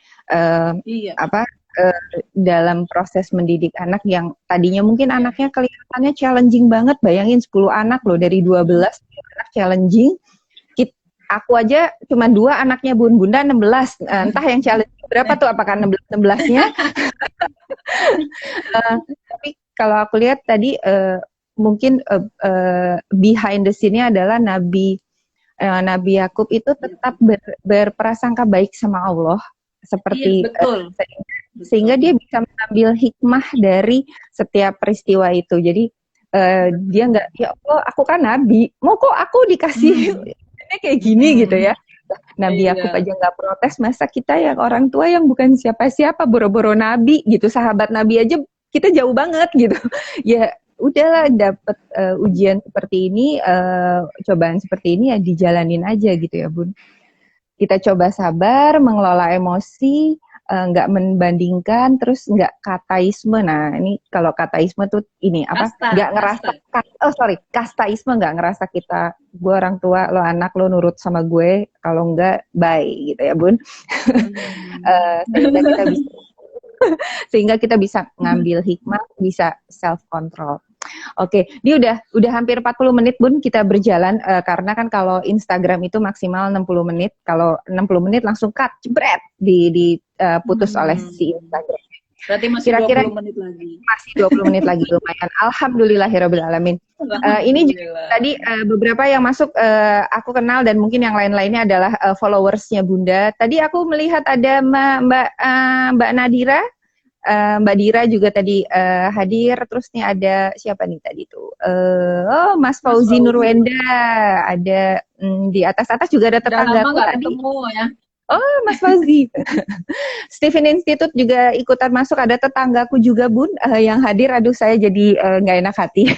dalam proses mendidik anak yang tadinya mungkin anaknya kelihatannya challenging banget. Bayangin 10 anak loh dari 12 anak challenging. Aku aja cuma 2 anaknya Bunda 16. Entah yang challenge berapa tuh, apakah 16-16-nya. Tapi kalau aku lihat tadi mungkin behind the scene-nya adalah Nabi Yakub itu tetap berprasangka baik sama Allah seperti sehingga dia bisa mengambil hikmah dari setiap peristiwa itu. Jadi dia nggak, ya Allah aku kan nabi, mau kok aku dikasih kayak gini gitu ya. Nabi Yakub aja nggak protes, masa kita yang orang tua yang bukan siapa-siapa boro-boro nabi gitu, sahabat nabi aja kita jauh banget gitu. Ya udahlah, dapat ujian seperti ini, cobaan seperti ini ya dijalanin aja gitu ya Bun. Kita coba sabar, mengelola emosi, nggak membandingkan, terus nggak kataisme. Nah ini kalau kataisme tuh ini apa? Nggak ngerasa, kastaisme, nggak ngerasa kita, gue orang tua, lo anak, lo nurut sama gue, kalau nggak bye gitu ya Bun. Sehingga kita bisa ngambil hikmah, bisa self control. Oke, ini udah hampir 40 menit Bun kita berjalan, karena kan kalau Instagram itu maksimal 60 menit. Kalau 60 menit langsung cut, jebret, putus oleh si Instagram. Berarti masih kira-kira 20 menit lagi. Masih 20 menit lagi, lumayan. Alhamdulillahirrabbilalamin. Ini juga tadi beberapa yang masuk aku kenal dan mungkin yang lain-lainnya adalah followersnya Bunda. Tadi aku melihat ada Mbak Nadira. Mbak Dira juga tadi hadir, terus nih ada siapa nih tadi tuh? Mas Fauzi Nurwenda, ada di atas juga ada tetanggaku tadi. Ketemu, ya. Oh, Mas Fauzi. Stephen Institute juga ikutan masuk, ada tetanggaku juga Bun yang hadir. Aduh, saya jadi nggak enak hati.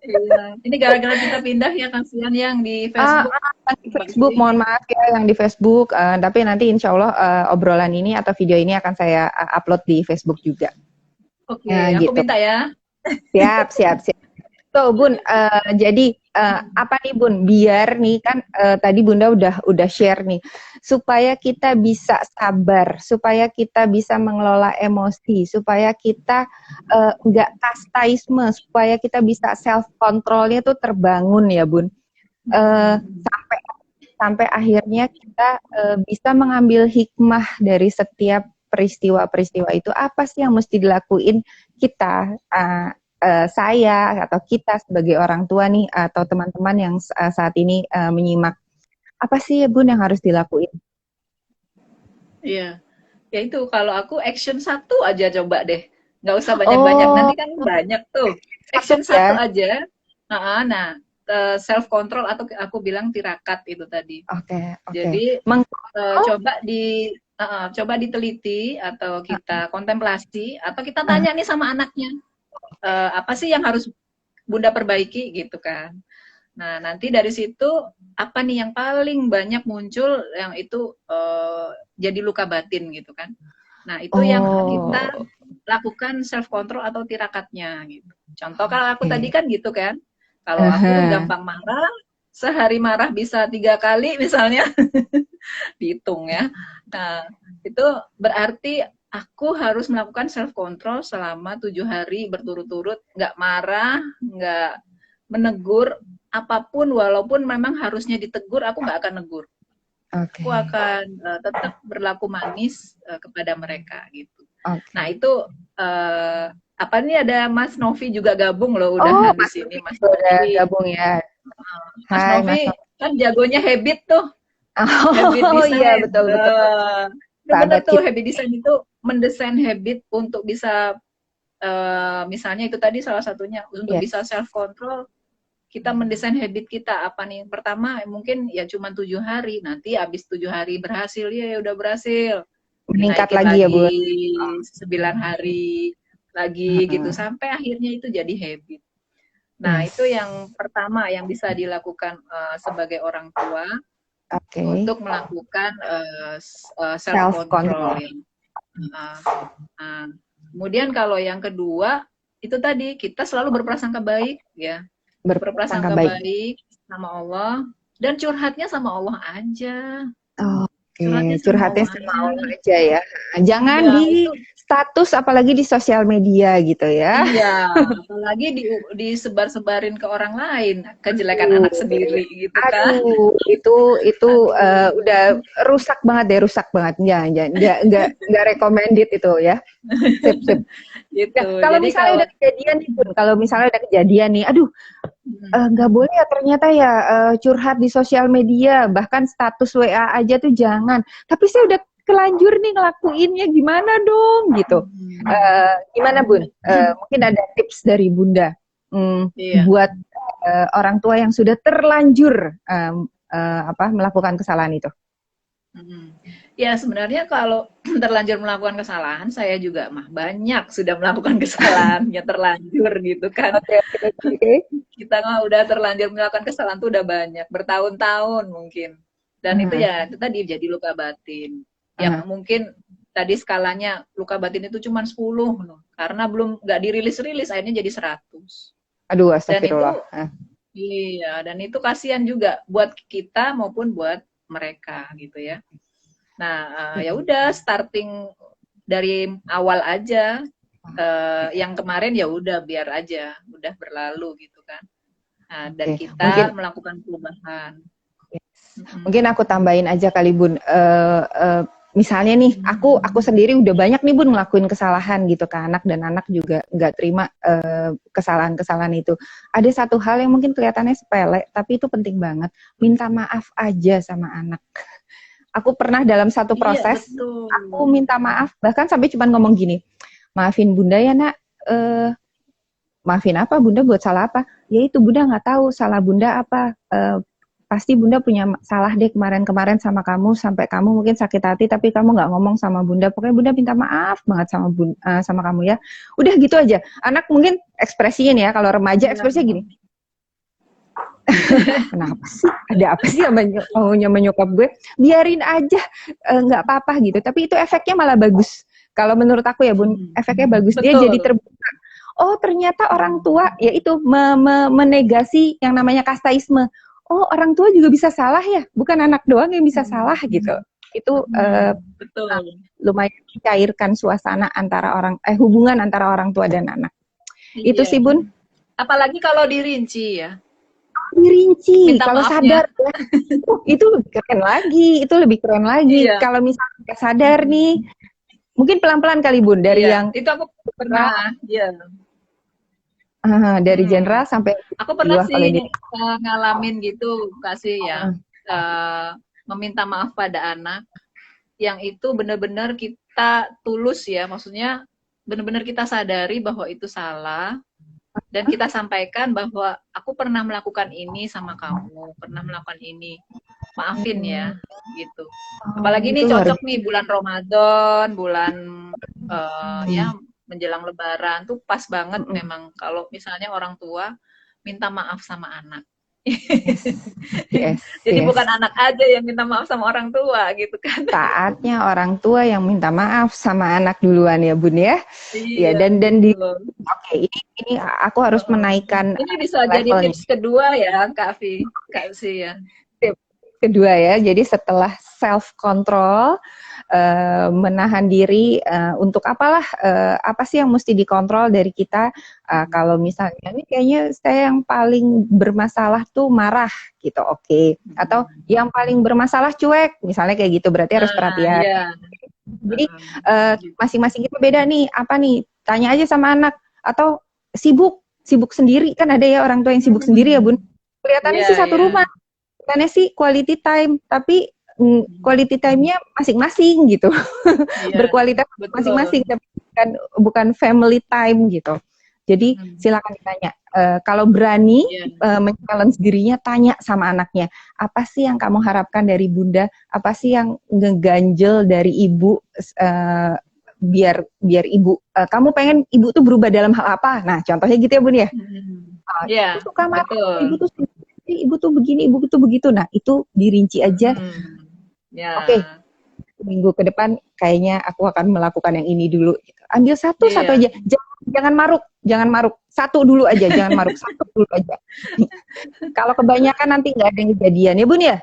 Iya. Ini gara-gara kita pindah ya, kasihan yang di Facebook. Di Facebook, mohon maaf ya yang di Facebook. Tapi nanti insya Allah obrolan ini atau video ini akan saya upload di Facebook juga. Oke, aku minta ya. Siap. So Bun, jadi apa nih Bun? Biar nih kan tadi Bunda udah share nih, supaya kita bisa sabar, supaya kita bisa mengelola emosi, supaya kita nggak kastaisme, supaya kita bisa self controlnya tuh terbangun ya Bun. Sampai akhirnya kita bisa mengambil hikmah dari setiap peristiwa-peristiwa itu. Apa sih yang mesti dilakuin kita? Saya atau kita sebagai orang tua nih, atau teman-teman yang saat ini menyimak, apa sih ya Bun yang harus dilakuin? Iya, ya itu kalau aku action 1 aja coba deh. nggak usah banyak-banyak, nanti kan banyak tuh. Satu Action ya. satu aja. Nah, self control atau aku bilang tirakat itu tadi. Oke, oke. Jadi Mengkontrol. coba diteliti atau kita kontemplasi atau kita Ah, tanya nih sama anaknya, apa sih yang harus Bunda perbaiki gitu kan. Nah, nanti dari situ apa nih yang paling banyak muncul yang itu jadi luka batin gitu kan. Nah, itu yang kita oh, lakukan self control atau tirakatnya gitu. Contoh kalau aku tadi oke. kan gitu kan. Kalau aku Aha. gampang marah, sehari marah bisa 3 kali misalnya, dihitung ya. Nah, itu berarti aku harus melakukan self control selama 7 hari berturut-turut, nggak marah, nggak menegur apapun, walaupun memang harusnya ditegur, aku nggak akan negur. Aku Oke, akan tetap berlaku manis kepada mereka gitu. Nah oke. itu apa nih, ada Mas Novi juga gabung loh Oh, udah di Mas sini, Novi Mas juga udah Novi. gabung ya. Mas Hai, Mas Novi Novi. kan jagonya habit tuh, habit Oh iya, design. betul, betul, betul. Itu bener Sahabat tuh, kita. habit design itu mendesain habit untuk bisa misalnya itu tadi salah satunya untuk bisa Yes. self control. Kita mendesain habit kita apa nih? Pertama mungkin ya cuma 7 hari, nanti habis 7 hari berhasil, ya udah berhasil, Meningkat dinaikin lagi ya, lagi Bun. 9 hari lagi gitu Heeh. sampai akhirnya itu jadi habit. Nah itu Yes. yang pertama yang bisa dilakukan sebagai orang tua Oke. untuk melakukan self Self control control. ya. Uh, uh. Kemudian kalau yang kedua itu tadi kita selalu berprasangka baik ya, Berprasangka berprasangka baik. baik sama Allah dan curhatnya sama Allah aja. Oke, Curhatnya sama curhatnya Allah sama aja. Allah aja ya. Jangan Iya, di itu status apalagi di sosial media gitu ya. iya, apalagi disebar-sebarin ke orang lain, kejelekan Aduh, anak sendiri gitu kan. aduh, itu Aduh, udah rusak banget deh, rusak banget. Jangan, jangan, nggak recommended itu ya. Sip, sip. Nah, gitu. kalau Jadi misalnya kalau udah kejadian nih, Bun, kalau misalnya udah kejadian nih, aduh, nggak boleh ya ternyata ya curhat di sosial media, bahkan status WA aja tuh jangan. Tapi saya udah kelanjur nih ngelakuinnya, gimana dong gitu. Gimana Bun? Mungkin ada tips dari Bunda iya. buat orang tua yang sudah terlanjur apa melakukan kesalahan itu. Mm. Ya sebenarnya kalau terlanjur melakukan kesalahan, saya juga mah banyak sudah melakukan kesalahan, ya terlanjur gitu kan. Oke, oke, oke. Kita mah udah terlanjur melakukan kesalahan tuh udah banyak, bertahun-tahun mungkin. Dan itu Uh-huh, ya, itu tadi jadi luka batin. Yang uh-huh. mungkin tadi skalanya luka batin itu cuma 10 loh. Karena belum nggak dirilis-rilis, akhirnya jadi 100. Aduh, Dan itu, astagfirullah. iya, dan itu kasihan juga buat kita maupun buat mereka gitu ya. Nah, ya udah starting dari awal aja. Yang kemarin ya udah biar aja, udah berlalu gitu kan. Nah, dan Oke, kita mungkin melakukan perubahan. mungkin aku tambahin aja kali Bun. Misalnya nih, aku sendiri udah banyak nih Bun ngelakuin kesalahan gitu ke anak dan anak juga nggak terima kesalahan-kesalahan itu. Ada satu hal yang mungkin kelihatannya sepele, tapi itu penting banget. Minta maaf aja sama anak. Aku pernah dalam satu Iya, proses, betul. aku minta maaf, bahkan sampai cuma ngomong gini, maafin Bunda ya nak, maafin apa Bunda buat salah apa? Ya itu Bunda nggak tahu salah Bunda apa. Pasti Bunda punya salah deh kemarin-kemarin sama kamu sampai kamu mungkin sakit hati tapi kamu nggak ngomong sama Bunda. Pokoknya Bunda minta maaf banget sama sama kamu ya. Udah gitu aja. Anak mungkin ekspresinya nih ya kalau remaja Iya. ekspresinya gini. Kenapa sih? Ada apa sih maunya menyokap gue? Biarin aja, nggak apa-apa gitu. Tapi itu efeknya malah bagus. Kalau menurut aku ya Bun, efeknya bagus. Dia jadi Betul. terbuka. Oh ternyata orang tua yaitu menegasi yang namanya kastaisme. Oh orang tua juga bisa salah ya, bukan anak doang yang bisa salah gitu. Itu Betul. lumayan mencairkan suasana antara hubungan antara orang tua dan anak. Itu Iya. sih Bun. Apalagi kalau dirinci ya. Dirinci, Minta kalau maafnya. sadar ya, itu keren lagi, itu lebih keren lagi. Iya. Kalau misalnya nggak sadar nih, mungkin pelan-pelan kali Bun, dari Iya. yang Itu aku pernah. Iya. dari general sampai Aku pernah jiwa kalau sih di ngalamin gitu, kasih ya, meminta maaf pada anak yang itu benar-benar kita tulus ya, maksudnya benar-benar kita sadari bahwa itu salah, dan kita sampaikan bahwa aku pernah melakukan ini sama kamu, pernah melakukan ini, maafin ya, gitu. Apalagi ini Itu luar cocok nih bulan Ramadan, bulan ya menjelang Lebaran tuh pas banget memang kalau misalnya orang tua minta maaf sama anak. Yes, Jadi yes. bukan anak aja yang minta maaf sama orang tua gitu kan. Saatnya orang tua yang minta maaf sama anak duluan ya Bun ya. Ya Iya, dan di betul. oke, ini aku harus menaikkan Ini bisa jadi levelnya. tips kedua ya, Kak Vi, Kak Si ya. Kedua ya, jadi setelah self control, menahan diri, untuk apalah, apa sih yang mesti dikontrol dari kita, kalau misalnya ini kayaknya saya yang paling bermasalah tuh marah gitu, oke. Atau yang paling bermasalah cuek, misalnya kayak gitu, berarti harus perhatian. Iya. Jadi masing-masing kita beda nih, apa nih, tanya aja sama anak, atau sibuk sendiri, kan ada ya orang tua yang sibuk sendiri ya Bun, kelihatannya Iya, sih satu iya. rumah, kelihatannya sih quality time, tapi quality time-nya masing-masing gitu. Iya, Berkualitas betul. masing-masing, tapi bukan family time gitu. Jadi silakan ditanya. Kalau berani men-challenge dirinya, tanya sama anaknya, apa sih yang kamu harapkan dari Bunda? Apa sih yang ngeganjel dari ibu? Biar ibu, kamu pengen ibu tuh berubah dalam hal apa? Nah, contohnya gitu ya Bun ya. Iya, Ibu suka marah, betul. ibu tuh begini, ibu tuh begitu. Nah, itu dirinci aja. Ya. Oke, minggu ke depan kayaknya aku akan melakukan yang ini dulu. Ambil satu aja, jangan maruk, satu dulu aja, jangan maruk, satu dulu aja. Kalau kebanyakan nanti nggak ada yang kejadian ya Bun ya.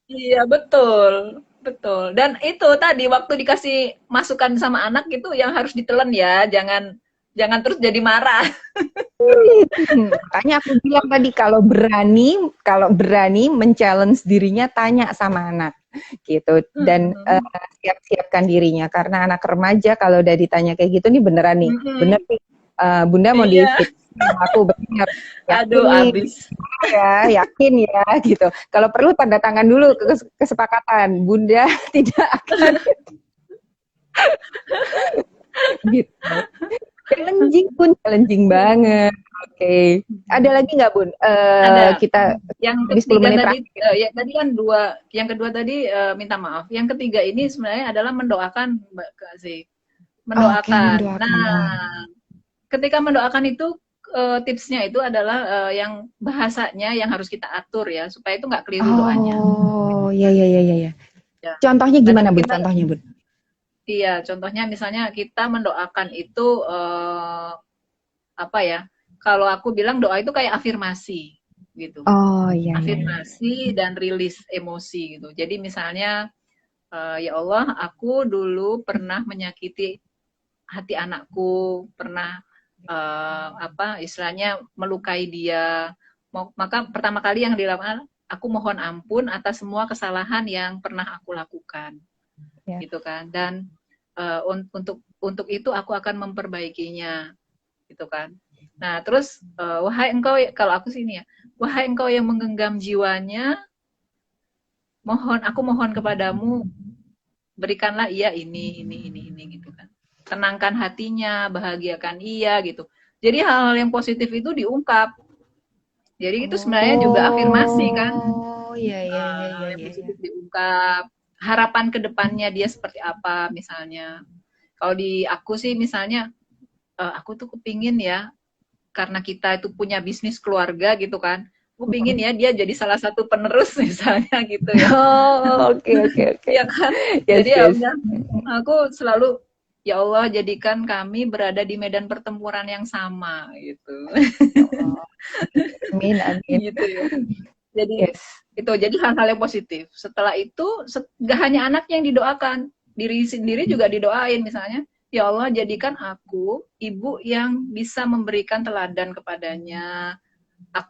Iya, betul. Betul. Dan itu tadi waktu dikasih masukan sama anak itu yang harus ditelan ya, jangan terus jadi marah. Makanya aku bilang tadi, kalau berani men-challenge dirinya, tanya sama anak gitu, dan siap-siapkan dirinya, karena anak remaja kalau udah ditanya kayak gitu nih beneran nih, bener nih, Bunda mau di-fix aku bener, Aduh, abis. Yakin ya gitu. Kalau perlu tanda tangan dulu kesepakatan, Bunda tidak akan gitu. Challenging banget. Oke. Ada lagi nggak Bun? Ada. Kita yang ketiga tadi, ya tadi kan dua. Yang kedua tadi minta maaf. Yang ketiga ini sebenarnya adalah mendoakan, Mbak Kasih. Mendoakan. Nah, ketika mendoakan itu tipsnya itu adalah yang bahasanya yang harus kita atur ya, supaya itu nggak keliru doanya. Oh, iya. Contohnya gimana Bun? Contohnya Bun? Iya, contohnya misalnya kita mendoakan itu apa ya? Kalau aku bilang doa itu kayak afirmasi gitu. Oh iya. Afirmasi dan rilis emosi gitu. Jadi misalnya ya Allah, aku dulu pernah menyakiti hati anakku, pernah apa istilahnya melukai dia. Maka pertama kali yang dilakukan, aku mohon ampun atas semua kesalahan yang pernah aku lakukan. Gitu kan. Dan untuk itu aku akan memperbaikinya, gitu kan. Nah, terus wahai engkau, kalau aku sini ya, wahai engkau yang menggenggam jiwanya, aku mohon kepadamu, berikanlah ia ini gitu kan. Tenangkan hatinya, bahagiakan ia gitu. Jadi hal-hal yang positif itu diungkap. Jadi itu sebenarnya juga afirmasi kan. Oh iya. Yang positif diungkap. Harapan kedepannya dia seperti apa misalnya. Kalau di aku sih misalnya, aku tuh kepingin ya, karena kita itu punya bisnis keluarga gitu kan, aku pingin ya dia jadi salah satu penerus misalnya gitu ya. Oh oke. Ya kan. Yes, Jadi ya udah, aku selalu ya Allah jadikan kami berada di medan pertempuran yang sama gitu. Amin. Gitu ya. Jadi itu jadi hal-hal yang positif. Setelah itu gak hanya anaknya yang didoakan, diri sendiri juga didoain, misalnya ya Allah jadikan aku ibu yang bisa memberikan teladan kepadanya.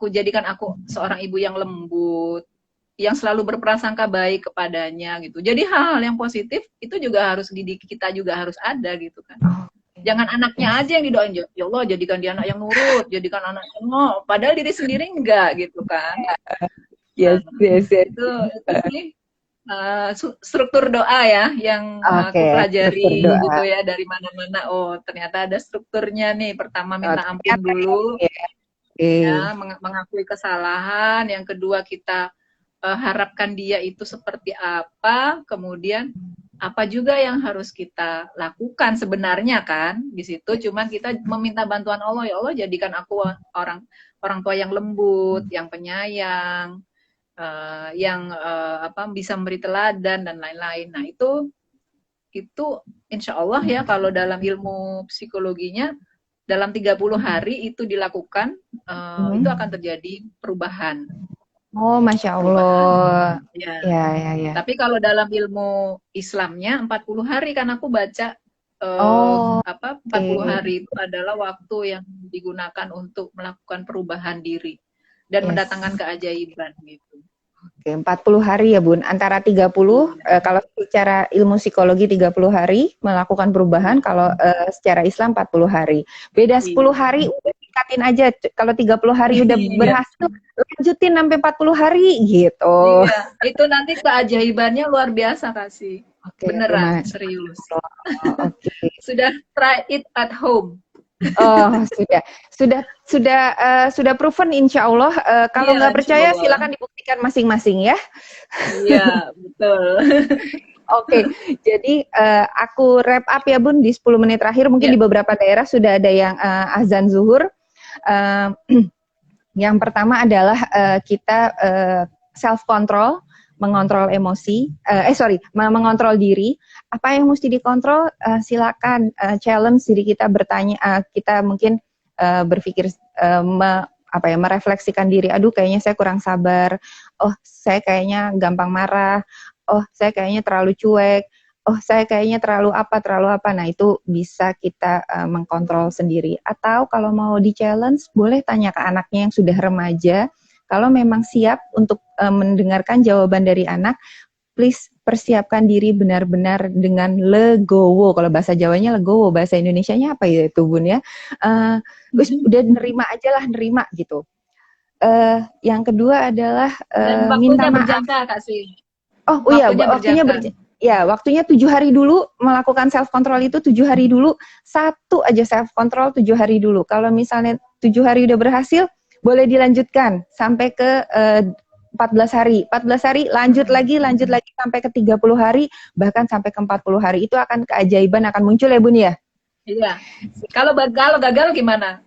Jadikan aku seorang ibu yang lembut, yang selalu berprasangka baik kepadanya gitu. Jadi hal-hal yang positif itu juga harus kita juga harus ada gitu kan. Jangan anaknya aja yang didoain, ya Allah jadikan dia anak yang nurut, jadikan anak yang padahal diri sendiri enggak gitu kan. Yes. Itu sih struktur doa ya yang aku Oke, struktur pelajari gitu doa. ya dari mana-mana. Oh, ternyata ada strukturnya nih. Pertama Oh, minta ampun ternyata dulu, ya. Oke. ya, mengakui kesalahan. Yang kedua kita harapkan dia itu seperti apa, kemudian apa juga yang harus kita lakukan sebenarnya kan di situ. Cuman kita meminta bantuan Allah, ya Allah jadikan aku orang orang tua yang lembut, yang penyayang, yang apa bisa memberi teladan dan lain-lain. Nah itu insya Allah ya kalau dalam ilmu psikologinya dalam 30 hari itu dilakukan, itu akan terjadi perubahan. Oh, Masya Perubahan. Allah. Ya. Ya, ya, ya. Tapi kalau dalam ilmu Islamnya 40 hari kan aku baca Oh, apa 40 oke. hari itu adalah waktu yang digunakan untuk melakukan perubahan diri dan Yes. mendatangkan keajaiban gitu. Oke, 40 hari ya Bun. Antara 30, kalau secara ilmu psikologi 30 hari melakukan perubahan, kalau secara Islam 40 hari. Beda 10 Iya. hari udah tingkatin aja. Kalau 30 hari udah Iya. berhasil, lanjutin sampai 40 hari gitu. Iya, itu nanti keajaibannya luar biasa kasih. Oke, aduh Beneran, Mas. serius. Oke. Sudah try it at home. Oh, sudah proven insya Allah. Kalau Iya, nggak insya percaya Allah. silakan dibuktikan masing-masing ya. Iya, betul. Oke, jadi aku wrap up ya Bun di 10 menit terakhir. Mungkin Ya. di beberapa daerah sudah ada yang azan zuhur. Yang pertama adalah kita self control, mengontrol emosi. Mengontrol diri. Apa yang mesti dikontrol? Silakan challenge diri kita bertanya. Kita mungkin berpikir merefleksikan diri. Aduh, kayaknya saya kurang sabar. Oh, saya kayaknya gampang marah. Oh, saya kayaknya terlalu cuek. Oh, saya kayaknya terlalu apa. Nah, itu bisa kita mengkontrol sendiri. Atau kalau mau di-challenge, boleh tanya ke anaknya yang sudah remaja. Kalau memang siap untuk mendengarkan jawaban dari anak, please persiapkan diri benar-benar dengan legowo. Kalau bahasa Jawanya legowo, bahasa Indonesianya apa ya itu Bun ya? Udah nerima aja lah, nerima gitu. Yang kedua adalah Dan minta waktunya maaf. berjangka, Kak Sih. Oh iya, waktunya 7 hari dulu melakukan self control itu 7 hari dulu, satu aja self control 7 hari dulu. Kalau misalnya 7 hari udah berhasil, boleh dilanjutkan sampai ke 14 hari. 14 hari lanjut lagi sampai ke 30 hari, bahkan sampai ke 40 hari. Itu akan keajaiban akan muncul ya Bun ya. Iya. Kalau gagal gimana?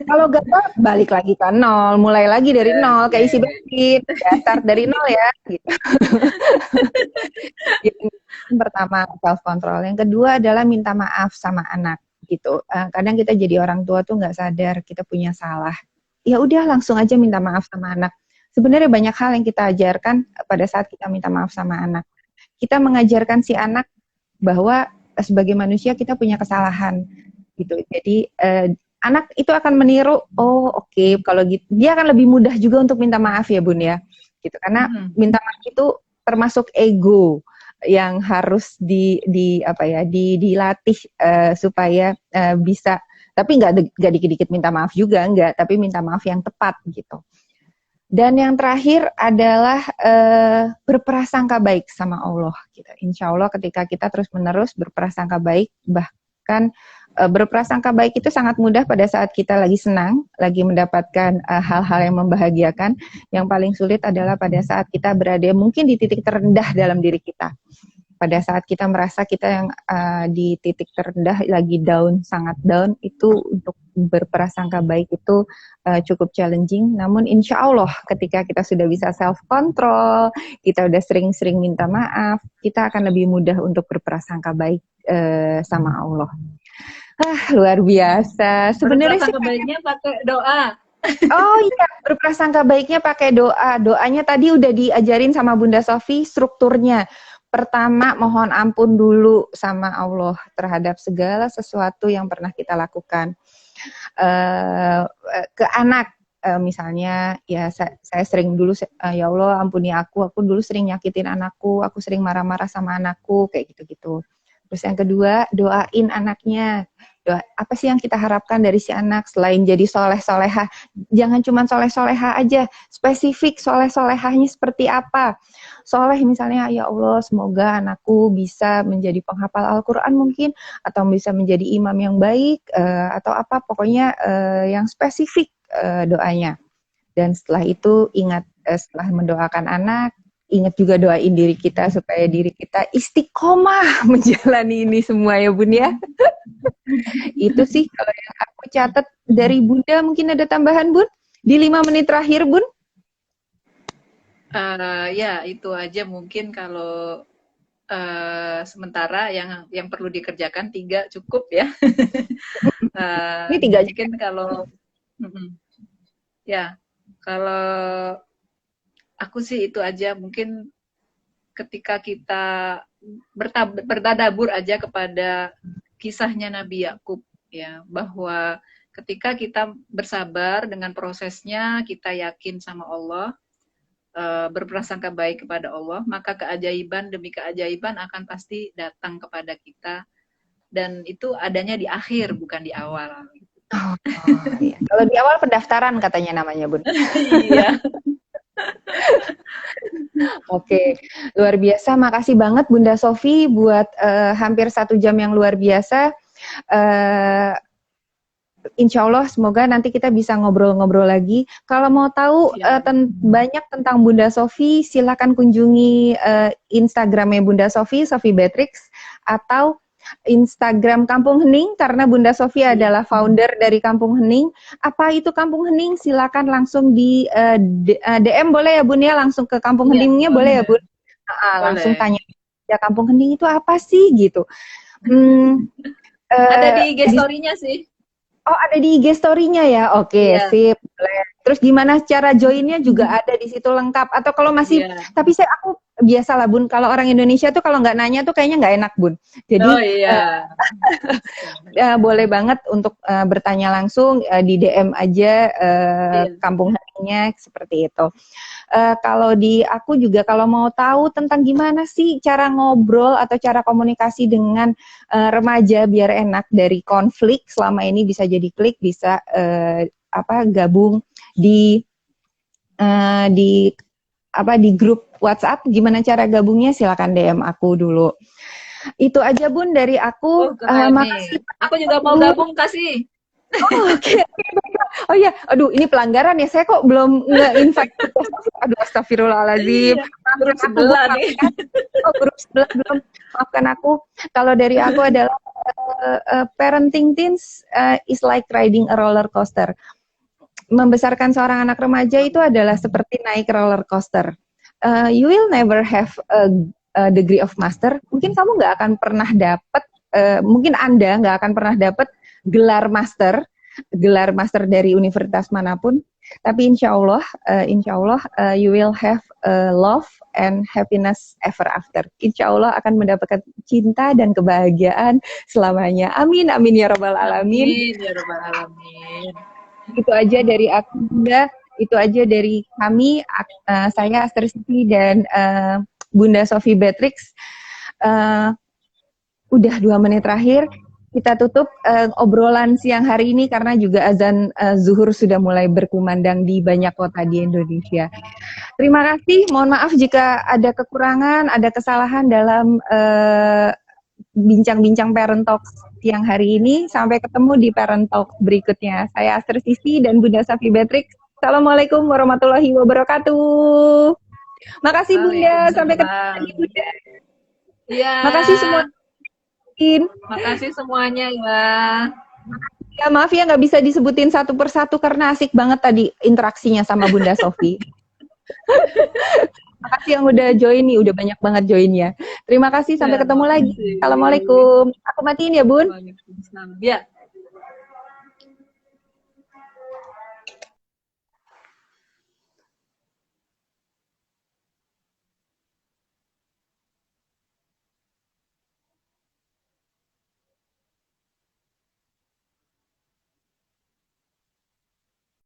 Kalau gagal balik lagi ke nol, mulai lagi dari nol, kayak isi bensin, start dari nol ya. Gitu. Yang pertama self control, yang kedua adalah minta maaf sama anak gitu. Kadang kita jadi orang tua tuh nggak sadar kita punya salah. Ya udah langsung aja minta maaf sama anak. Sebenarnya banyak hal yang kita ajarkan pada saat kita minta maaf sama anak. Kita mengajarkan si anak bahwa sebagai manusia kita punya kesalahan gitu. Jadi anak itu akan meniru, oh oke, kalau gitu dia akan lebih mudah juga untuk minta maaf ya Bun ya, gitu. Karena minta maaf itu termasuk ego yang harus dilatih supaya bisa, tapi nggak dikit-dikit minta maaf juga, nggak, tapi minta maaf yang tepat gitu. Dan yang terakhir adalah berprasangka baik sama Allah. Gitu. Insya Allah ketika kita terus-menerus berprasangka baik, bahkan berprasangka baik itu sangat mudah pada saat kita lagi senang, lagi mendapatkan hal-hal yang membahagiakan. Yang paling sulit adalah pada saat kita berada mungkin di titik terendah dalam diri kita. Pada saat kita merasa kita yang di titik terendah, lagi down, sangat down, itu untuk berprasangka baik itu cukup challenging. Namun insya Allah ketika kita sudah bisa self-control, kita udah sering-sering minta maaf, kita akan lebih mudah untuk berprasangka baik sama Allah. Luar biasa. Sebenarnya sih baiknya pakai doa. Oh iya, berprasangka baiknya pakai doa. Doanya tadi udah diajarin sama Bunda Sofi strukturnya. Pertama, mohon ampun dulu sama Allah terhadap segala sesuatu yang pernah kita lakukan. Ke anak, misalnya, ya saya sering dulu, ya Allah ampuni aku dulu sering nyakitin anakku, aku sering marah-marah sama anakku, kayak gitu-gitu. Terus yang kedua, doain anaknya. Doa, apa sih yang kita harapkan dari si anak selain jadi soleh-soleha? Jangan cuma soleh-soleha aja, spesifik soleh-solehahnya seperti apa. Soleh misalnya, ya Allah semoga anakku bisa menjadi penghafal Al-Quran mungkin, atau bisa menjadi imam yang baik, atau apa, pokoknya yang spesifik doanya. Dan setelah itu ingat, setelah mendoakan anak, ingat juga doain diri kita supaya diri kita istiqomah menjalani ini semua ya Bun ya. Itu sih kalau yang aku catat dari Bunda. Mungkin ada tambahan Bun? Di 5 menit terakhir Bun? Ya itu aja mungkin kalau sementara yang perlu dikerjakan 3 cukup ya. Ini 3 aja. Mungkin kalau ya kalau aku sih itu aja, mungkin ketika kita bertadabur aja kepada kisahnya Nabi Yakub ya, bahwa ketika kita bersabar dengan prosesnya, kita yakin sama Allah, berprasangka baik kepada Allah, maka keajaiban demi keajaiban akan pasti datang kepada kita, dan itu adanya di akhir bukan di awal. Oh, iya. Kalau di awal pendaftaran katanya namanya Bun. Iya. Oke, luar biasa. Makasih banget Bunda Sofi buat hampir 1 jam yang luar biasa. Insya Allah semoga nanti kita bisa ngobrol-ngobrol lagi. Kalau mau tahu banyak tentang Bunda Sofi, silakan kunjungi Instagramnya Bunda Sofi, Sofi Beatrix, atau Instagram Kampung Hening, karena Bunda Sofi adalah founder dari Kampung Hening. Apa itu Kampung Hening? Silakan langsung di DM boleh ya Bun ya, langsung ke Kampung Heningnya boleh ya Bun? Langsung tanya, ya Kampung Hening itu apa sih gitu. Ada di IG story-nya sih. Oh, ada di IG story-nya ya? Oke, sip. Terus gimana cara join-nya juga ada di situ lengkap. Atau kalau masih, tapi aku biasalah Bun, kalau orang Indonesia tuh kalau nggak nanya tuh kayaknya nggak enak Bun. Jadi boleh banget untuk bertanya langsung, di DM aja Kampung Heningnya seperti itu. Kalau di aku juga kalau mau tahu tentang gimana sih cara ngobrol atau cara komunikasi dengan remaja biar enak dari konflik selama ini, bisa jadi klik, bisa gabung di grup WhatsApp. Gimana cara gabungnya? Silakan DM aku dulu. Itu aja Bun dari aku. Makasih. Aku juga mau gabung, kasih. Oh, oke. Oh iya, aduh ini pelanggaran ya. Saya kok belum nge-invite. Aduh, astagfirullahaladzim. Grup sebelah nih. Oh, grup sebelah belum. Maafkan aku. Kalau dari aku adalah parenting teens is like riding a roller coaster. Membesarkan seorang anak remaja itu adalah seperti naik roller coaster. You will never have a degree of master. Mungkin kamu nggak akan pernah dapat, mungkin Anda nggak akan pernah dapat gelar master dari universitas manapun. Tapi insya Allah, you will have love and happiness ever after. Insya Allah akan mendapatkan cinta dan kebahagiaan selamanya. Amin, amin ya rabbal alamin. Amin ya rabbal alamin. Itu aja dari aku Bunda, itu aja dari kami, saya Astri Siti dan Bunda Sofi Beatrix. Udah 2 menit terakhir, kita tutup obrolan siang hari ini karena juga azan zuhur sudah mulai berkumandang di banyak kota di Indonesia. Terima kasih, mohon maaf jika ada kekurangan, ada kesalahan dalam bincang-bincang Parent Talk siang hari ini. Sampai ketemu di Parent Talk berikutnya. Saya Astri Sisi dan Bunda Sofi Beatrix. Assalamualaikum warahmatullahi wabarakatuh. Makasih Bunda, sampai ketemu lagi Bunda. Iya. Makasih semua. Makasih semuanya ya. Ya maaf ya nggak bisa disebutin satu persatu karena asik banget tadi interaksinya sama Bunda Sofi. Makasih yang udah join nih, udah banyak banget joinnya. Terima kasih, sampai ketemu lagi. Assalamualaikum. Aku matiin ya Bun. Ya.